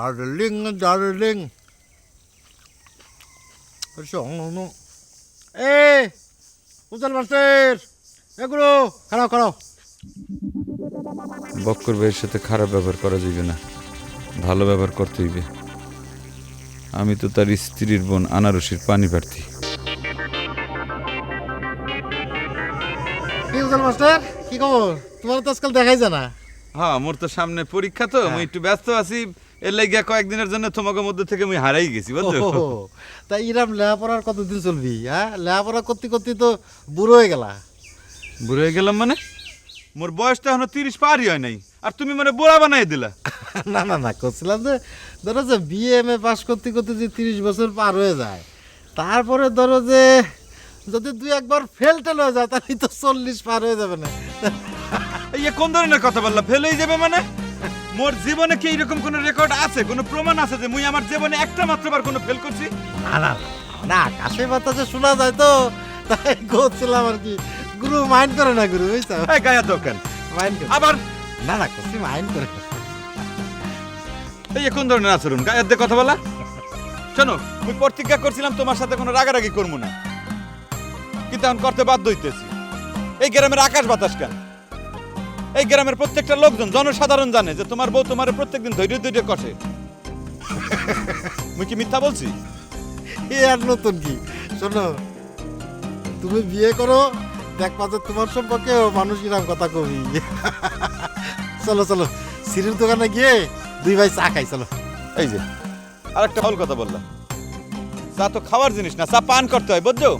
Darling darling এ উজ্জ্বল master এগুলো খারাপ খারাপ বক্কর ভাইয়ের সাথে খারাপ ব্যবহার করা যাবে না, ভালো ব্যবহার করতে হইবে। আমি তো তার স্ত্রীর বোন আনারসির পানি প্রার্থী। কি উজ্জ্বল মাস্টার কি খবর? তোমার তো আজকাল দেখাই যায় না। হ্যাঁ, মোর তো সামনে পরীক্ষা, তো আমি একটু ব্যস্ত আছি। এর লাগিয়া কয়েকদিনের জন্য তোমাকে মধ্যে থেকে আমি হারাই গেছি, বুঝছো? তাই ইরাম লেখাপড়ার কতদিন চলবি? হ্যাঁ, লেখাপড়া করতে করতে তো বুড়ো হয়ে গেলা। বুড়ো হয়ে গেলাম মানে? মোর বয়সটা এখনো 30 পারই হয় নাই, আর তুমি মানে বুড়া বানাই দিলা। না না না, করছিলাম যে ধরো যে বিএমএ পাস করতে করতে যে 30 বছর পার হয়ে যায়, তারপরে ধরো যে যদি দুই একবার ফেল টেল হয়ে যায় তাহলে তো 40 পার হয়ে যাবে না। এই কোন ধরনের কথা বললা? ফেল হয়ে যাবে মানে? মোর জীবনে কি এরকম কোনো রেকর্ড আছে, কোনো প্রমাণ আছে যে মুই আমার জীবনে একটা মাত্রবার কোনো ফেল করছি? না না না, আকাশে বাতাসে শোনা যায় তো, তাই করছিলাম আর কি। গুরু মাইন্ড করে না, গুরু বুঝছো? এই গায়া দোকান মাইন্ড করে আবার না না, করছি মাইন্ড করে। এই কোন ধরনের আচরণ? গায়ের দিয়ে কথা বলা? শোনো, মুই প্রতিজ্ঞা করছিলাম তোমার সাথে কোনো রাগারাগি করবো না, কিন্তু এখন করতে বাধ্য হইতেছি। এই গ্রামের আকাশ বাতাস কেন, এই গ্রামের প্রত্যেকটা লোকজন জনসাধারণ জানে যে তোমার বউ তোমার প্রত্যেকদিন ধৈর্য ধৈর্য কষে। মুই কি মিথ্যা বলছি? এ আর নতুন কি? শোনো, তুমি বিয়ে করো, দেখবা যে তোমার সম্পর্কে মানুষ কিরাম কথা কবি। চলো চলো, সিঁড়ির দোকানে গিয়ে দুই ভাই চা খাই, চলো। এই যে আরেকটা ভুল কথা বললাম, চা তো খাওয়ার জিনিস না, চা পান করতে হয়, বুঝছো?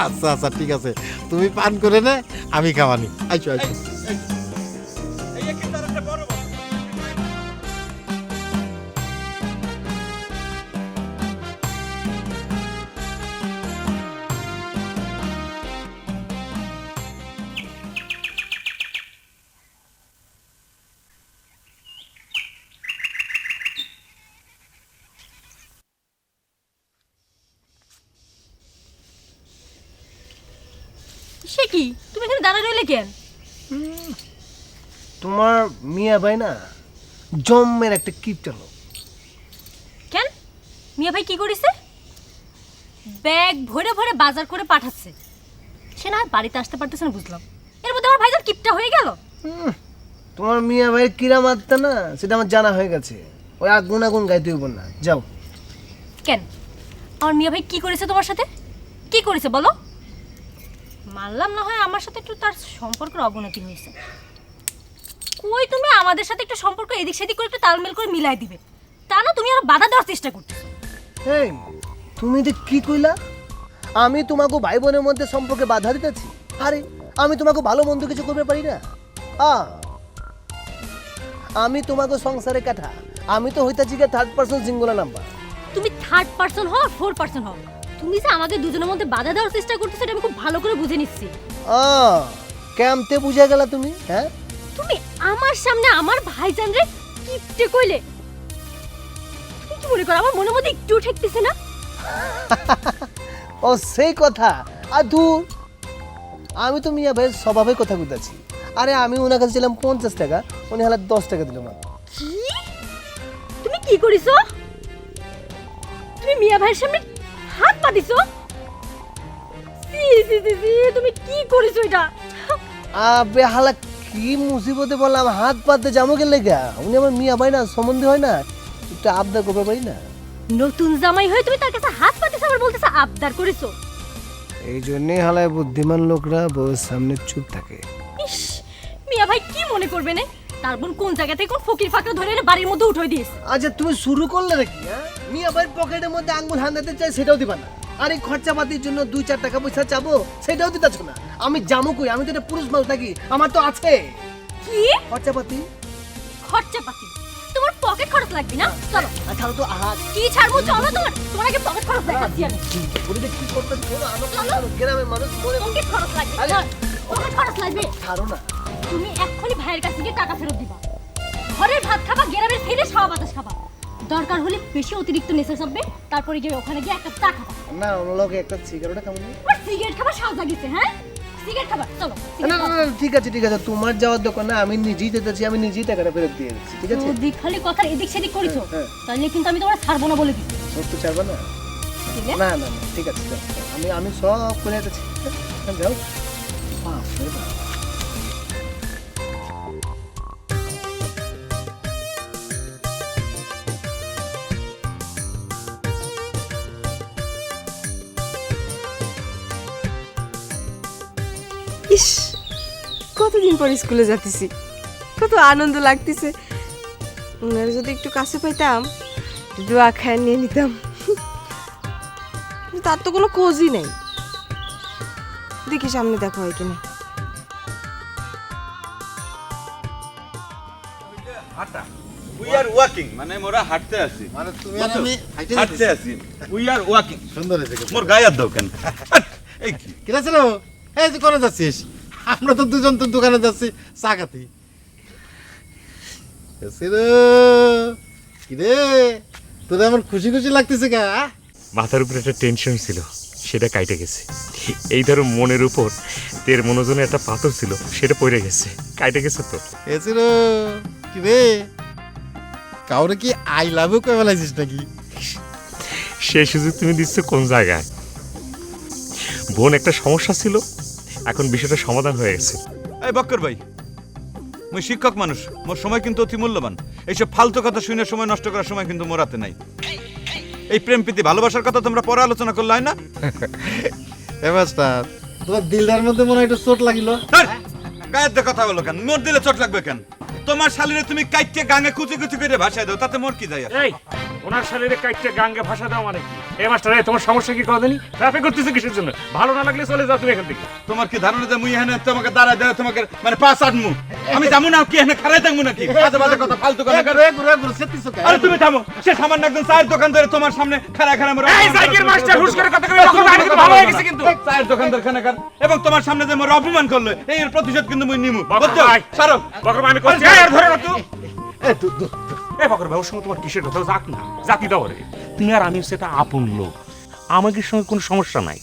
আচ্ছা আচ্ছা, ঠিক আছে, তুমি পান করে নে, আমি খাওয়ানি। আইসো আইসো। সে কি, তুমি এখানে দাঁড়া রইলে কেন? তোমার মিয়া ভাই না জম্মের একটা কিপটা লোক। কেন, মিয়া ভাই কি করেছে? ব্যাগ ভরে ভরে বাজার করে পাঠাচ্ছে, সে না বাড়িতে আসতে পারতেছে না বুঝলাম, এর মধ্যে আমার ভাইজান কিপটা হয়ে গেল। তোমার মিয়া ভাইয়ের কিরা মারতে না, সেটা আমার জানা হয়ে গেছে। ওই আগুন আগুন গাইতে হইব না, যাও। কেন, আমার মিয়া ভাই কি করেছে তোমার সাথে? কি করেছে বলো? মানলাম না হয় আমার সাথে একটু তার সম্পর্কের অবনতি হয়েছে, কই তুমি আমাদের সাথে একটু সম্পর্ক এদিক সেদিক করে একটু তালমেল করে মিলাই দিবে, তা না তুমি আর বাধা দেওয়ার চেষ্টা করতেছো। এই তুমি যে কি কইলা? আমি তোমাকে ভাই বোনের মধ্যে সম্পর্কে বাধা দিতেছি? আরে আমি তোমাকে ভালো মন্দ কিছু করতে পারি না? আমি তোমাকে সংসারে কাঠা, আমি তো হইতাছি গিয়ে থার্ড পার্সন সিঙ্গুলার নাম্বার। তুমি থার্ড পার্সন হও আর ফোর পার্সন হও, তুমি যে আমাদের দুজনের মধ্যে বাধা দেওয়ার চেষ্টা করতেছো এটা আমি খুব ভালো করে বুঝে নিচ্ছি। কেমতে বুঝা গেলা তুমি? হ্যাঁ, তুমি আমার সামনে আমার ভাইজান রে কিপটে কইলে, তুমি কি মনে করো আমার মনের মধ্যে একটু ঠেকতেছে না? ও সেই কথা। আর দূর, আমি তো মিয়া ভাইয়ের স্বভাবের কথা বুঝতেছি। আরে আমি ওনার কাছে ছিলাম 50 টাকা, উনি হালা 10 টাকা দিল না। কি তুমি কি করিছো? তুমি মিয়া ভাইয়ের সামনে হাত পাতিছো? সি সি সি সি, তুমি কি করিছো এটা? আবে হালা কি মুসিবতে বললাম, হাত পাততে যাবো গেলে গা? উনি আমার মিয়া ভাই না, সম্বন্ধে হয় না, একটু আবদার করতে পারি না? নতুন জামাই হয়ে তুমি তার কাছে হাত পাতিছো আবার বলতেছো আবদার করিছো? এই জন্যই হালায় বুদ্ধিমান লোকরা বউয়ের সামনে চুপ থাকে। ইস, মিয়া ভাই কি মনে করবে না? তার বোন কোন জায়গা থেকে কোন ফকির ফাঁকা ধরে এনে বাড়ির মধ্যে উঠাই দিয়েছে। আচ্ছা তুমি শুরু করলে নাকি? হ্যাঁ, মিয়া ভাইয়ের পকেটের মধ্যে আঙ্গুল হান্দাতে চাই সেটাও দিবা না, আর এই খরচাপাতির জন্য 2-4 টাকা পয়সা চাবো সেটাও দিতেছ না। আমি জামু কই? আমি তো একটা পুরুষ মানুষ নাকি? আমার তো আছে কি খরচাপাতি। খরচাপাতি? তোমার পকেট খরচ লাগবে না? চলো। ছাড়ো তো। আহা, কি ছাড়বো? চলো, তোমার আগে পকেট খরচ দেখাচ্ছি আমি। বলি কি করতে চলো, আমার গ্রামের মানুষ মরে। পকেট খরচ লাগবে, আরে, পকেট খরচ লাগবে। ছাড়ো না। তুমি এক্ষুনি ভাইয়ের কাছে গিয়ে টাকা ফেরত দিবা, ঘরের ভাত খাবা, গ্রামের ফেলে খাওয়া বাতাস খাবা, দরকার হলে বেশি অতিরিক্ত নেশা চাপবে, তারপরে গিয়ে ওখানে গিয়ে একটা চা খাবা। না, ওর লগে একটা সিগারেট খাবো না। আর সিগারেট খাবার সাজা গেছে? হ্যাঁ, সিগারেট খাবা চলো না না না, ঠিক আছে তোমার যাওয়ার দোকান না, আমি নিজেই যেতেছি, আমি নিজেই টাকাটা ফেরত দিয়ে দিচ্ছি, ঠিক আছে? যদি খালি কথা এদিক সেদিক করেছো হ্যাঁ। তাহলে কিন্তু আমি তোমার ছাড়বো না বলে দিচ্ছি সত্য চাইবো না? বুঝলে? না না না, ঠিক আছে যাও, যাও। আমি সব করে যাচ্ছি, যাও। বাপরে বাপ। ইস, কতদিন পর স্কুলে যাচ্ছি, কত আনন্দ লাগতেছে। ওনারা যদি একটু কাছে পাইতাম, দোয়া খায় নিয়ে নিতাম, কিন্তু তার তো কোনো খোঁজই নেই। দেখি সামনে দেখা হয় কিনা। হাঁটা উই আর ওয়াকিং মানে মোরা হাঁটতে আছি মানে তুমি আর আমি হাইটে হাঁটতে আছি উই আর ওয়াকিং সুন্দর হয়েছে কিন্তু। মোর গায়ে হাত দাও কেন এই কি কিরা ছিল এই তুই করে যাচ্ছিস? আমরা তো দুজন তোর দোকানে যাচ্ছি চা খাতি। কিরে তোর এমন খুশি খুশি লাগতেছে কা? মাথার উপরে একটা টেনশন ছিল, সেটা কাইটে গেছে। এই ধরো মনের উপর তের মনোজনে একটা পাথর ছিল, সেটা পড়ে গেছে, কাইটে গেছে তো। এসির কিরে কাউরে কি আই লাভ ইউ কয়ে ফেলাইছিস নাকি? সেই সুযোগ তুমি দিচ্ছ কোন জায়গায়? বোন একটা সমস্যা ছিল, এখন বিষয়টা সমাধান হয়ে গেছে। এই বক্কর ভাই মুই শিক্ষক মানুষ, মোর সময় কিন্তু অতি মূল্যবান। এইসব ফালতু কথা শুনে সময় নষ্ট করার সময় কিন্তু মোরাতে নাই। এই প্রেম প্রীতি ভালোবাসার কথা তোমরা পরে আলোচনা করলে হয় না? এ মাস্টার তোমার দিলদার মধ্যে মনে হয় একটু চোট লাগিল। গায়ের দিয়ে কথা বলো কেন? মোর দিলে চোট লাগবে কেন? তোমার শালীরে তুমি কাইটে গাঙে কুচি কুচি করে ভাষায় দাও, তাতে মোর কি যায় আসে? এই ওনার শালীরে কাইটে গাঙ্গে ভাষা দাও মানে কি? এই মাস্টার, এই তোমার সমস্যা কি কদিনই ট্রাফিক করতেছে কিসের জন্য? ভালো না লাগলে চলে যাও তুমি এখান থেকে। তোমার কি ধারণা যে মুই এখানে তোমাকে দাঁড়ায় দেয় তোমাকে মানে পাঁচ আটমু আমি যাবো না কি এখানে খারাই থাকবো নাকি? বাজে বাজে কথা ফালতু কথা করে। আরে তুমি থামো, সে সামান্য একজন চায়ের দোকান ধরে তোমার সামনে খাড়া খাড়া মোর এই সাইকেল মাস্টার হুশ করে কথা কই, তখন আমি কিন্তু ভালো হয়ে গেছে কিন্তু। চায়ের দোকানদার খানাকার এবং তোমার সামনে যে মোর অপমান করলো এর প্রতিশোধ কিন্তু মুই নিমু। বুঝছো? ভাই। সারো বকর ভাই আমি করছি, এই আর ধরে না তুই। এই বকর ভাই ওর সঙ্গে তোমার কিসের কথা? যাক না, জাতি দাও রে। তুমি আর আমি সেটা আপন লোক, আমাদের সঙ্গে কোনো সমস্যা নাই।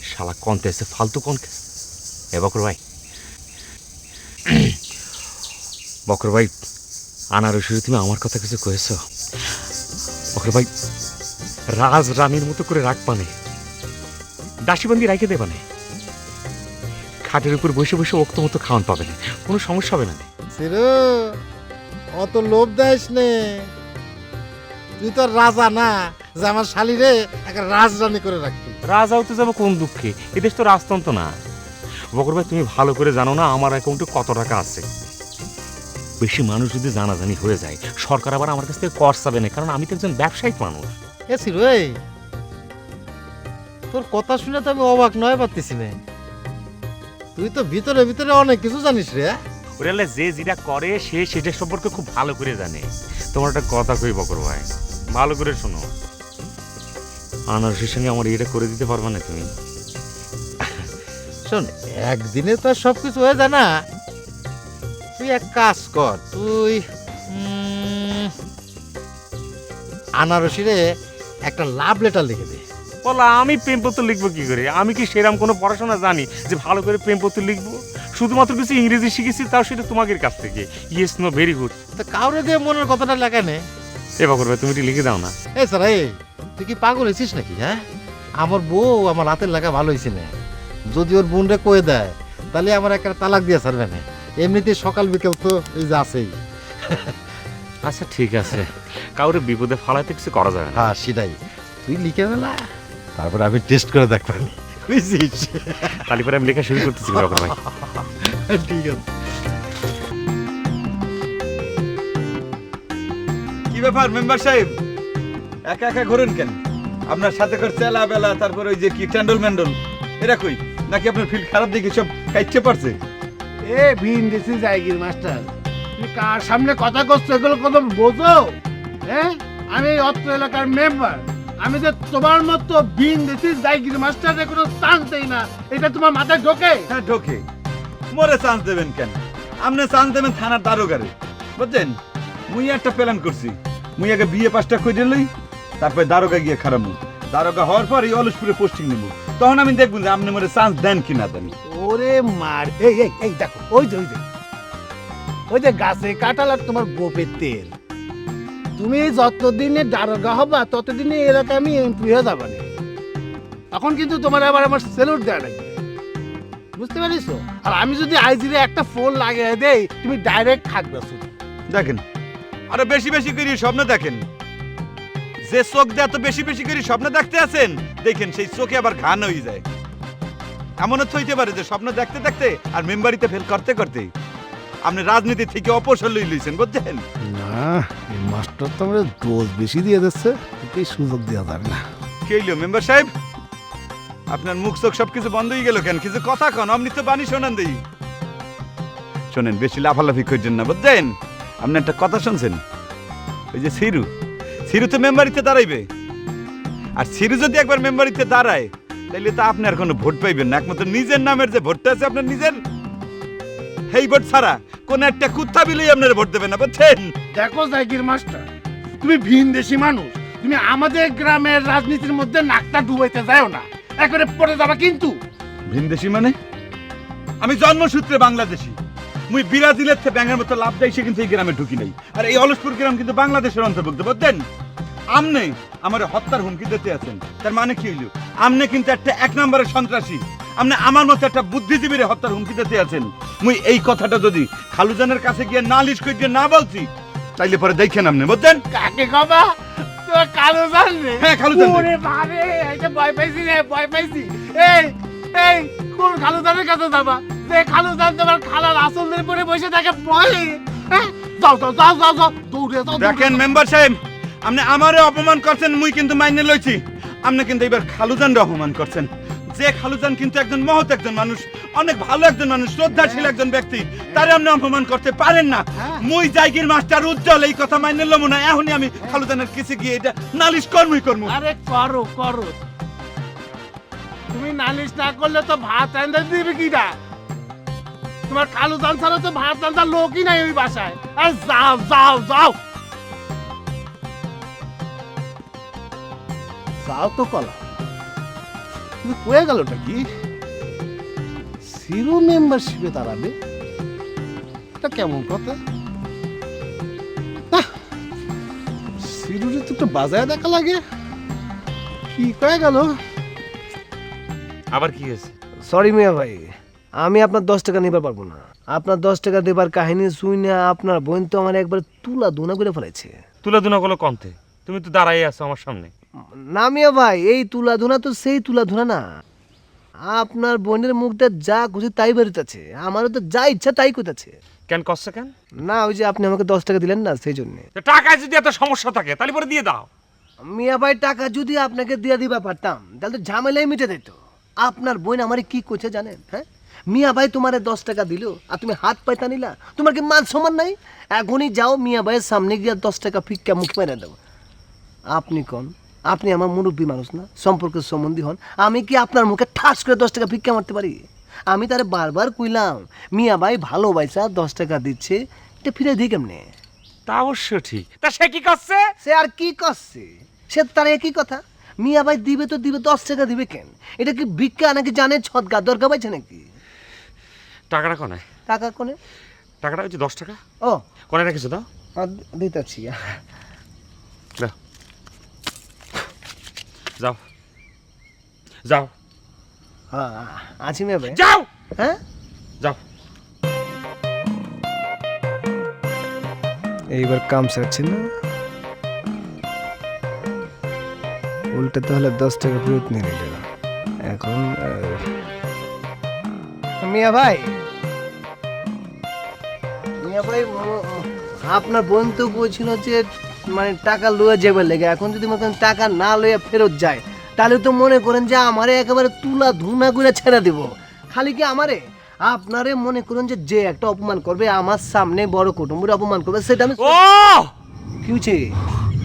শালা কনতে এসে ফালতু কনকে। এ বকর ভাই, বকর ভাই আনারসির তুমি আমার কথা কিছু কয়েছ? বকর ভাই রাজ রানীর মতো করে রাখ পানে, দাসীবন্দি রাইখে দেবানে, খাটের উপর বসে বসে ওক্ত মতো খাওয়ান পাবে না, কোনো সমস্যা হবে না। সিরু অত লোভ দেয়স নে, তুই তো আর রাজা না যে আমার শালিরে একটা রাজরানী করে রাখবি। রাজা হতে যাবো কোন দুঃখে? এদেশ তো রাজতন্ত্র না। বকর ভাই তুমি ভালো করে জানো না আমার অ্যাকাউন্টে কত টাকা আছে। বেশি মানুষ যদি জানাজানি হয়ে যায়, সরকার আবার আমার কাছ থেকে কর চাবে না, কারণ আমি তো একজন ব্যবসায়িক মানুষ। এ সিরু এই তোর কথা শুনে তো আমি অবাক নয় পারতেছি না। তুই তো ভিতরে ভিতরে অনেক কিছু জানিস রে। ওরা যে যেটা করে সে সেটা সম্পর্কে খুব ভালো করে জানে। তোমার একটা কথা কই বকর ভাই, ভালো করে শোনো। আনারসের সঙ্গে আমার এটা করে দিতে পারবে না তুমি? শোন একদিনে তো আর সবকিছু হয়ে যায় না। তুই এক কাজ কর, তুই আনারসিরে একটা লাভ লেটার লিখে দে। বলা আমি প্রেমপত্র লিখবো কি করে? আমি কি সেরকম কোনো পড়াশোনা জানি যে ভালো করে প্রেমপত্র লিখবো? শুধুমাত্র কিছু ইংরেজি শিখেছি, তাও সেটা তোমাদের কাছ থেকে। Yes no very good. তো কাউরে দিয়ে মনের কথাটা লেখা নে। এ বকর ভাই তুমি এটি লিখে দাও না। এই স্যার এই তুই কি পাগল হয়েছিস নাকি? হ্যাঁ আমার বউ আমার হাতের লেখা ভালো হয়েছে না, যদি ওর বোনরে কয়ে দেয় তাহলে আমার একটা তালাক দিয়ে ছাড়বে না। এমনিতেই সকাল বিকেল তো এই যে আছেই। আচ্ছা ঠিক আছে, কাউরে বিপদে ফালাইতে কিছু করা যাবে না। হ্যাঁ সেটাই, তুই লিখে ফেলা, তারপর আমি টেস্ট করে দেখবানি, বুঝছিস? তাহলে পরে আমি লেখা শুরু করতেছি বকর ভাই। ঠিক আছে। কি ব্যাপার মেম্বার সাহেব, একা একা ঘোরেন কেন? আপনার সাথে করে চেলা বেলা, তারপর ওই যে কি ট্যান্ডল ম্যান্ডল এরা কই? নাকি আপনার ফিল খারাপ দেখে সব কাইটে পারছে? এ ভিন দিছি জায়গির মাস্টার, তুমি কার সামনে কথা করছো এগুলো কত বোঝো? হ্যাঁ আমি এই অত্র এলাকার মেম্বার, আমি যে তোমার মতো ভিন দিছি জায়গির মাস্টারের কোনো চান্স দেই না, এটা তোমার মাথায় ঢোকে? হ্যাঁ ঢোকে। মোরে চান্স দেবেন কেন? আপনি চান্স দেবেন থানার দারোগারে, বুঝছেন? মুই একটা প্ল্যান করছি, মুই আগে বিয়ে পাসটা করে লই, তারপরে দারোগা গিয়ে খারাপ, দারোগা হওয়ার পর এই অলসপুরে পোস্টিং নেব, তখন আমি দেখবো যে আপনি মোরে চান্স দেন কি না দেন। ও ওরে মার, এই এই এই দেখো, ওই যে ওই যে গাছে কাঁঠাল আর তোমার গোপের তেল। তুমি যতদিনে দারোগা হবা ততদিনে এলাকা আমি এমপি হয়ে যাবা না। তখন কিন্তু তোমার আবার আমার সেলুট দেওয়া লাগবে, বুঝতে পারিস? আর আমি যদি আইজিরে একটা ফোন লাগিয়ে দেই, তুমি ডাইরেক্ট খাকবা শুধু। দেখেন আরে বেশি বেশি করে স্বপ্ন দেখেন, যে চোখ দিয়ে এত বেশি বেশি করে স্বপ্ন দেখতে আছেন, দেখেন সেই চোখে আবার ঘান হয়ে যায়। এমনও তো হইতে পারে যে স্বপ্ন দেখতে দেখতে আর মেম্বারিতে ফেল করতে করতে আপনি রাজনীতি থেকে অবসর লই লইছেন, বুঝছেন? না, এই মাস্টার তো আমরা ডোজ বেশি দিয়ে দিচ্ছে, এই সুযোগ দেওয়া যাবে না। কি হইলো মেম্বার সাহেব, আপনার মুখ চোখ সবকিছু বন্ধ হয়ে গেল কেন? কিছু কথা কন, আপনি তো বাণী শোনান দেই। শোনেন, বেশি লাফালাফি করছেন না, বুঝছেন? আপনি একটা কথা শুনছেন, ওই যে সিরু তো মেম্বারিতে দাঁড়াইবে, আর সিরু যদি একবার মেম্বারিতে দাঁড়ায় তাইলে তো আপনি আর কোনো ভোট পাইবেন না। একমাত্র নিজের নামের যে ভোটটা আছে আপনার নিজের, এই ভোট ছাড়া কোন একটা কুত্তা বিলেই আপনার ভোট দেবেন না, বুঝছেন? দেখো জাকির মাস্টার, তুমি ভিনদেশী মানুষ, তুমি আমাদের গ্রামের রাজনীতির মধ্যে নাকটা ডুবাইতে যাও না, একবারে পড়ে যাবা কিন্তু। ভিনদেশী মানে? আমি জন্মসূত্রে বাংলাদেশী, মুই বিরাজিলের থেকে ব্যাঙের মতো লাভ দেয় সে কিন্তু এই গ্রামে ঢুকি নাই। আর এই অলসপুর গ্রাম কিন্তু বাংলাদেশের অন্তর্ভুক্ত, বুঝছেন? আমনে আমার হত্যার হুমকি দিতে আছেন, তার মানে কি হইল? আমনে কিন্তু একটা 1 নম্বরের সন্ত্রাসী, আমনে আমার মতো একটা বুদ্ধিজীবীর হত্যার হুমকি দিতে আছেন। মুই এই কথাটা যদি খালুজানের কাছে গিয়ে নালিশ করে না বলছি তাইলে পরে দেখেন আপনি, বুঝছেন? কাকে কবা? তো কালো জান রে? হ্যাঁ, কালুজান রে। ওরে বাবা, এটা ভয় পাইছি রে, ভয় পাইছি। এই এই কোন কালুজানের কাছে যাবা? যে কালুজান তোমার খালার আসল ধরে পড়ে বসে থাকে ভয়ে। হ্যাঁ, যাও যাও যাও যাও যাও, দৌড়ে যাও। দেখেন মেম্বার সাহেব, আপনি আমারে অপমান করছেন, মুই কিন্তু মাইনে লইছি। আপনি কিন্তু এবার খালুজানরে অপমান করছেন। যে খালুজান কিন্তু একজন মহৎ একজন মানুষ, অনেক ভালো একজন মানুষ, শ্রদ্ধাশীল একজন ব্যক্তি, তারে আপনি অপমান করতে পারেন না। মুই জায়গির মাস্টার উজ্জ্বল এই কথা মাইনে লমু না, এখনই আমি খালুজানের কাছে গিয়ে এটা নালিশ কর্মই করবো। আরে করো করো, তুমি নালিশ না করলে তো ভাত রান্না দিবে কিনা? তোমার কালুজান ছাড়া তো ভাত রান্নার লোকই নাই ওই বাসায়। আর যাও যাও যাও যাও তো কলা। কিন্তু কয়ে গেলটা কি? সিরো মেম্বারশিপে দাঁড়াবে, এটা কেমন কথা? সিরুরে তো একটু বাজায় দেখা লাগে, কি কয়ে গেল? আবার কি হয়েছে? সরি মিয়া ভাই, আমি আপনার 10 টাকা নিবার পারবো না। আপনার 10 টাকা দেবার কাহিনী শুনে আপনার বোন তো আমার একবার তুলা দুনা করে ফেলেছে। তুলা দুনা গুলো কন্তে, তুমি তো দাঁড়াই আছো আমার সামনে। না মিয়া ভাই, এই তুলা ধুনা তো সেই তুলা ধুনা না। আপনার বোনের মুখটা যা খুশি তাই বেরোতেছে, আমারও তো যা ইচ্ছা তাই করতেছে। কেন কষ্ট কেন? না, ওই যে আপনি আমাকে 10 টাকা দিলেন না, সেই জন্য। টাকায় যদি এত সমস্যা থাকে তাহলে পরে দিয়ে দাও। মিয়া ভাই, টাকা যদি আপনাকে দিয়ে দিবা পারতাম তাহলে তো ঝামেলাই মিটে যেত। আপনার বোন আমারে কি করছে জানেন? হ্যাঁ, মিয়া ভাই তোমারে 10 টাকা দিল আর তুমি হাত পাইতা নিলা, তোমার কি মান সম্মান নাই? এখনই যাও মিয়া ভাইয়ের সামনে গিয়ে 10 টাকা ফিক্কা মুখ মেরে দেবো। আপনি কোন? আপনি আমার মুরব্বী মানুষ না, সম্পর্কের সম্বন্ধী হন। আমি কি আপনার মুখে ঠাস করে 10 টাকা ভিক্ষা মারতে পারি? আমি তারে বারবার কইলাম মিয়া ভাই ভালোবাসা 10 টাকা দিচ্ছে, এটা ফিরে দিই কেমনে? তা অবশ্য ঠিক। তা সে কি করছে? সে আর কি করছে? সে তার একই কথা, মিয়া ভাই দিবে তো দিবে, 10 টাকা দিবে কেন? এটা কি ভিক্ষা নাকি জানে ছদগা দরগা পাইছে নাকি? টাকাটা কোনে? টাকা কোনে? টাকাটা হচ্ছে 10 টাকা। ও কোনে রেখেছো দাও? দিতেছি। দাও, যাও যাও হ্যাঁ, আছি মিয়া ভাই। যাও, হ্যাঁ, যাও। এইবার কাম সারছে না, উল্টে তাহলে 10 টাকা ফেরত নিয়ে নিল। এখন মিয়া ভাই, আপনার বোন তো বলছিল যে মানে টাকা লয়ে যাবে লেগে, এখন যদি মতন টাকা না লয়ে ফেরত যায় তাহলে তো মনে করেন যে আমারে একেবারে তুলা ধুনা করে ছেড়ে দিব। খালি কি আমারে, আপনারে মনে করেন যে যে একটা অপমান করবে আমার সামনে, বড় কুটুম্বের অপমান করবে, সেটা আমি। ও কি হচ্ছে?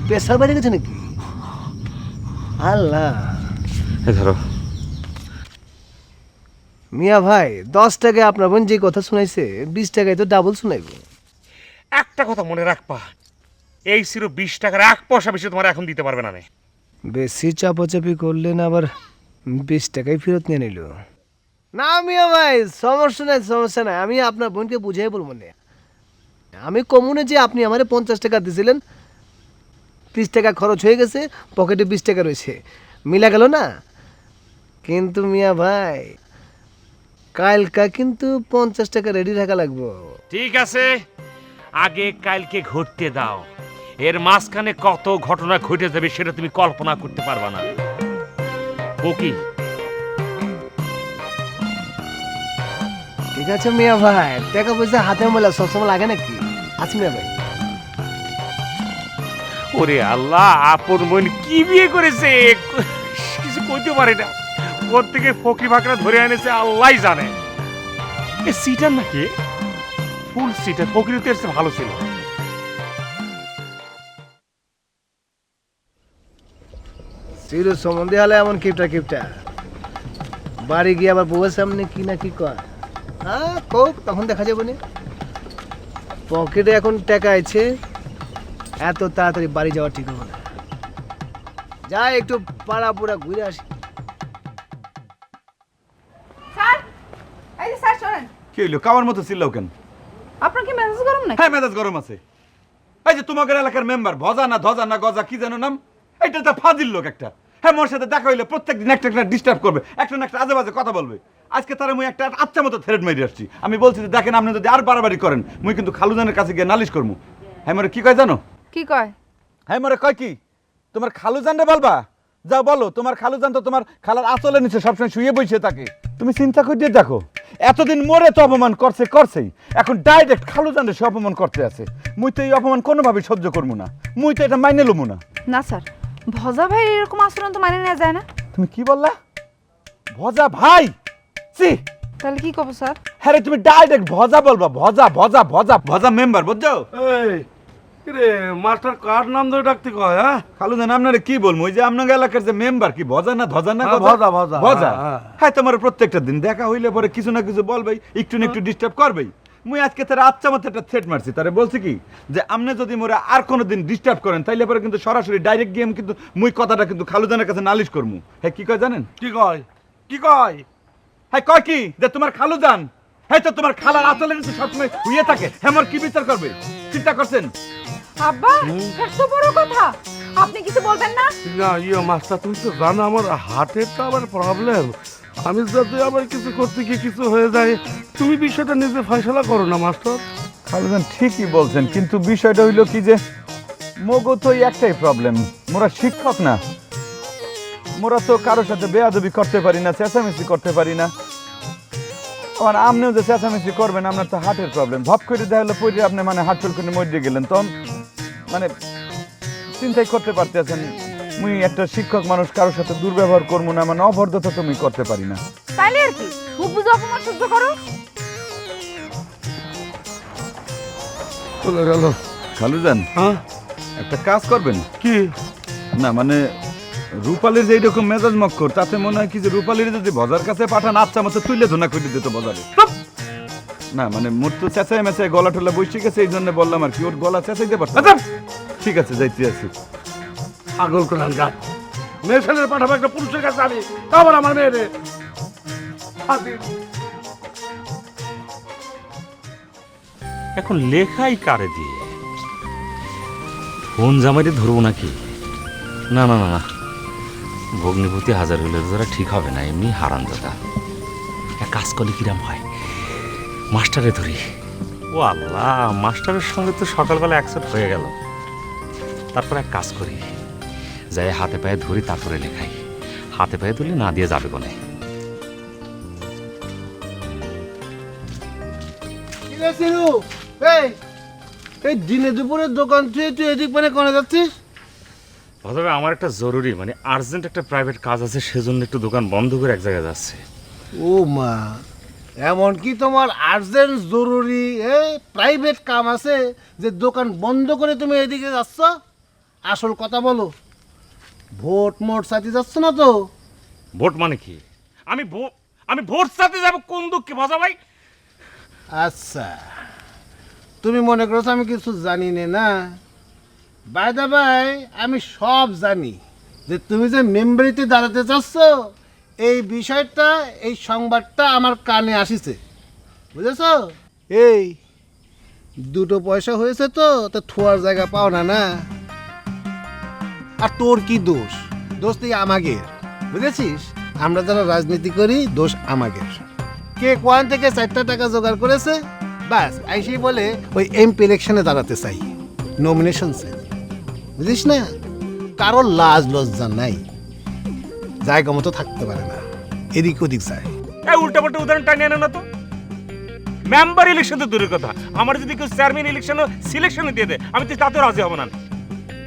প্রেসার বেড়ে গেছে নাকি? আল্লাহ, এই ধরো। মিয়া ভাই 10 টাকায় আপনার বোন যে কথা শুনাইছে 20 টাকায় তো ডাবল শুনাইবে। একটা কথা মনে রাখবা, এই ছিল 20 টাকার 1 পয়সা বেশি তোমার এখন দিতে পারবে না। বেশি চাপাচাপি করলেন আবার 20 টাকায় ফেরত নিয়ে নিল। না মিয়া ভাই, সমস্যা নাই, আমি আপনার বোনকে বুঝিয়ে বলবো না। আমি কমুনে যে আপনি আমারে 50 টাকা দিয়েছিলেন, 30 টাকা খরচ হয়ে গেছে, পকেটে 20 টাকা রয়েছে, মিলা গেল না। কিন্তু মিয়া ভাই, কালকা কিন্তু 50 টাকা রেডি রাখা লাগবো। ঠিক আছে, আগে কালকে ঘটতে দাও, এর মাঝখানে কত ঘটনা ঘটে যাবে সেটা তুমি কল্পনা করতে পারবা না। ও কি ঠিক আছে মিয়া ভাই, টাকা পয়সা হাতে মেলা সবসময় লাগে নাকি? আচ্ছা মিয়া ভাই, ওরে আল্লাহ, আপন বোন কি বিয়ে করেছে কিছু কইতে পারে না, ওর থেকে ফকরি ফাকরা ধরে এনেছে আল্লাহ জানে। এ সিটার নাকি? ফুল সিটার, ফকরি তো এর চেয়ে ভালো ছিল। চির সম্বন্ধে হলে এমন কিপটা বাড়ি গিয়ে আবার বউয়ের সামনে কি না কি কয়, হ্যাঁ কোক, তখন দেখা যাবে না। পকেটে এখন টাকা আছে, এত তাড়াতাড়ি বাড়ি যাওয়া ঠিক হবে না। যাই একটু পাড়া পুরা ঘুরে আসি। স্যার, এই যে স্যার শোনেন, কি হইলো, কাওয়ার মতো চিল্লাও কেন? আপনার কি মেজাজ গরম নাকি? হ্যাঁ, মেজাজ গরম আছে। এই যে তোমাদের এলাকার মেম্বার ভজা না ধজা না গজা কি যেন নাম, এইটা তো ফাজিল লোক একটা। হ্যাঁ, মোর সাথে দেখা হইলে প্রত্যেকদিন একটা ডিস্টার্ব করবে, একটা না একটা আজে বাজে কথা বলবে। আজকে তারা মুই একটা আচ্ছা মতো থ্রেড মেরে আসছি। আমি বলছি যে দেখেন, আপনি যদি আর বাড়াবাড়ি করেন মুই কিন্তু খালুজানের কাছে গিয়ে নালিশ করবো। হ্যাঁ মোরে কি কয় জানো? কি কয়? হ্যাঁ মোরে কয় কি, তোমার খালুজানরে বলবা, যাও বলো তোমার খালুজান তো তোমার খালার আঁচলে নিচে সবসময় শুয়ে বসে থাকে। তুমি চিন্তা করে দেখো, এতদিন মোরে তো অপমান করছেই, এখন ডাইরেক্ট খালুজানরে সে অপমান করতে আছে। মুই তো এই অপমান কোনোভাবেই সহ্য করবো না, মুই তো এটা মাইনে লমু না। না স্যার, ভজা ভাই এরকম আচরণ তো মানে নেওয়া যায় না। তুমি কি বললা? ভজা ভাই? সি, তাহলে কি করবো স্যার? হ্যাঁ রে, তুমি ডাইরেক্ট ভজা বলবা, ভজা ভজা ভজা ভজা মেম্বার, বুঝছো? এই রে মাস্টার, কার নাম ধরে ডাকতে কয়? হ্যাঁ, খালুজান আপনারে কি বলবো, ওই যে আপনার এলাকার যে মেম্বার, কি ভজা না ধজা না হ্যাঁ, গজা? ভজা, ভজা, ভজা। হ্যাঁ। হ্যাঁ, তোমার প্রত্যেকটা দিন দেখা হইলে পরে কিছু না কিছু বলবেই, একটু না একটু ডিস্টার্ব করবেই। মুই আজকে তার আচ্ছা মতো একটা থ্রেট মারছি, তারে বলছি কি যে আপনি যদি মোরে আর কোনোদিন ডিস্টার্ব করেন তাইলে পরে কিন্তু সরাসরি ডাইরেক্ট গেম কিন্তু মুই কথাটা কিন্তু খালুজানের কাছে নালিশ করবো। হ্যাঁ, কি কয় জানেন? কি কয়? কি কয়? হ্যাঁ কয় কি, যে তোমার খালুজান হ্যাঁ তো তোমার খালার আচলে কিন্তু সবসময় হইয়ে থাকে। হ্যাঁ, মোর কি বিচার করবে চিন্তা করছেন? আব্বা, এত বড় কথা, আপনি কিছু বলবেন না? না মাস্টার, তুমি তো জানো আমার হার্টের তো আবার প্রবলেম। আমি যাতে আবার কিছু করতে গিয়ে কিছু হয়ে যায়, তুমি বিষয়টা নিজে ফয়সালা করো না মাস্টার। খালুজান ঠিকই বলছেন, কিন্তু বিষয়টা হইলো কি যে মগো তো এই একটাই প্রবলেম, মোরা শিক্ষক না, মোরা তো কারোর সাথে বেয়াদবি করতে পারি না, চেঁচামেচি করতে পারি না। আর আপনিও যে চেঁচামেচি করবেন, আপনার তো হার্টের প্রবলেম, ভপ করে দেওয়া হলো পড়ে আপনি মানে হার্ট ফেল করে মরে গেলেন, তখন মানে চিন্তাই করতে পারতেছেন। মুই একটা শিক্ষক মানুষ, কারোর সাথে দুর্ব্যবহার করবো না, মানে অভদ্রতা তুমি করতে পারি না। তাইলে আর কি, খুব বুঝে অপমান সহ্য করো। চলে গেল। খালুজান, হ্যাঁ, একটা কাজ করবেন কি? না মানে রূপালীর যে এইরকম মেজাজ মক্কর, তাতে মনে হয় কি যে রূপালীর যদি বাজার কাছে পাঠান আচ্ছা মতো তুলে ধোনা করে দিত বাজারে। না মানে মোর তো চেঁচাই মেঁচাই গলা টলা বসে গেছে, এই জন্য বললাম আর কি, ওর গলা চেঁচাইতে পারতাম। ঠিক আছে, যাইতে আছি। পাগল কোরআন গাছ, মেয়ে ছেলের পাঠাবো একটা পুরুষের কাছে, আমি আবার আমার মেয়েরে এখন লেখাই কারে দিয়ে? ফোন জামাইরে ধরবো নাকি? না না না না, ভগ্নিপতি হাজার হলে যারা ঠিক হবে না, এমনি হারান দাদা। এক কাজ করলে কিরাম হয়, মাস্টারে ধরি। ও আল্লাহ, মাস্টারের সঙ্গে তো সকালবেলা অ্যাকসেপ্ট হয়ে গেল। তারপর এক কাজ করি, যাই হাতে পায়ে ধরি, তারপরে লেখাই। হাতে পায়ে ধরলে না দিয়ে যাবে কোনে। এই দিনে দুপুরে দোকান তুই এদিক মানে কোনে যাচ্ছিস? তবে আমার একটা জরুরি মানে আর্জেন্ট একটা প্রাইভেট কাজ আছে, সেজন্য একটু দোকান বন্ধ করে এক জায়গায় যাচ্ছে। ও মা, এমন কি তোমার আর্জেন্ট জরুরি প্রাইভেট কাম আছে যে দোকান বন্ধ করে তুমি এদিকে যাচ্ছ? আসল কথা বলো, ভোট মোট সাথে যাচ্ছ না তো? ভোট মানে কি? আমি ভোট সাথে যাব কোন দুঃখে ভজা ভাই? আচ্ছা, তুমি মনে করছো আমি কিছু জানি না? বাই দা বাই, আমি সব জানি যে তুমি যে মেম্বারিতে দাঁড়াতে চাচ্ছ, এই বিষয়টা, এই সংবাদটা আমার কানে আসিছে, বুঝেছ? এই দুটো পয়সা হয়েছে তো তা থোয়ার জায়গা পাও না না। আর তোর কি দোষ? দোষ তুই আমাদের, বুঝেছিস? আমরা যারা রাজনীতি করি দোষ আমাদের। কে কোয়ান থেকে 4টা টাকা জোগাড় করেছে, বাস আইসেই বলে ওই এমপি ইলেকশনে দাঁড়াতে চাই, নমিনেশন চাই, বুঝিস না? কারোর লাজ লজ্জা নাই, জায়গা মতো থাকতে পারে না, এদিক ওদিক যায়। এই উল্টাপাল্টা উদাহরণ টানিয়ে আনে না তো। মেম্বার ইলেকশন তো দূরের কথা, আমার যদি কেউ চেয়ারম্যান ইলেকশনও সিলেকশনে দিয়ে দেয় আমি তো তাতেও রাজি হব না।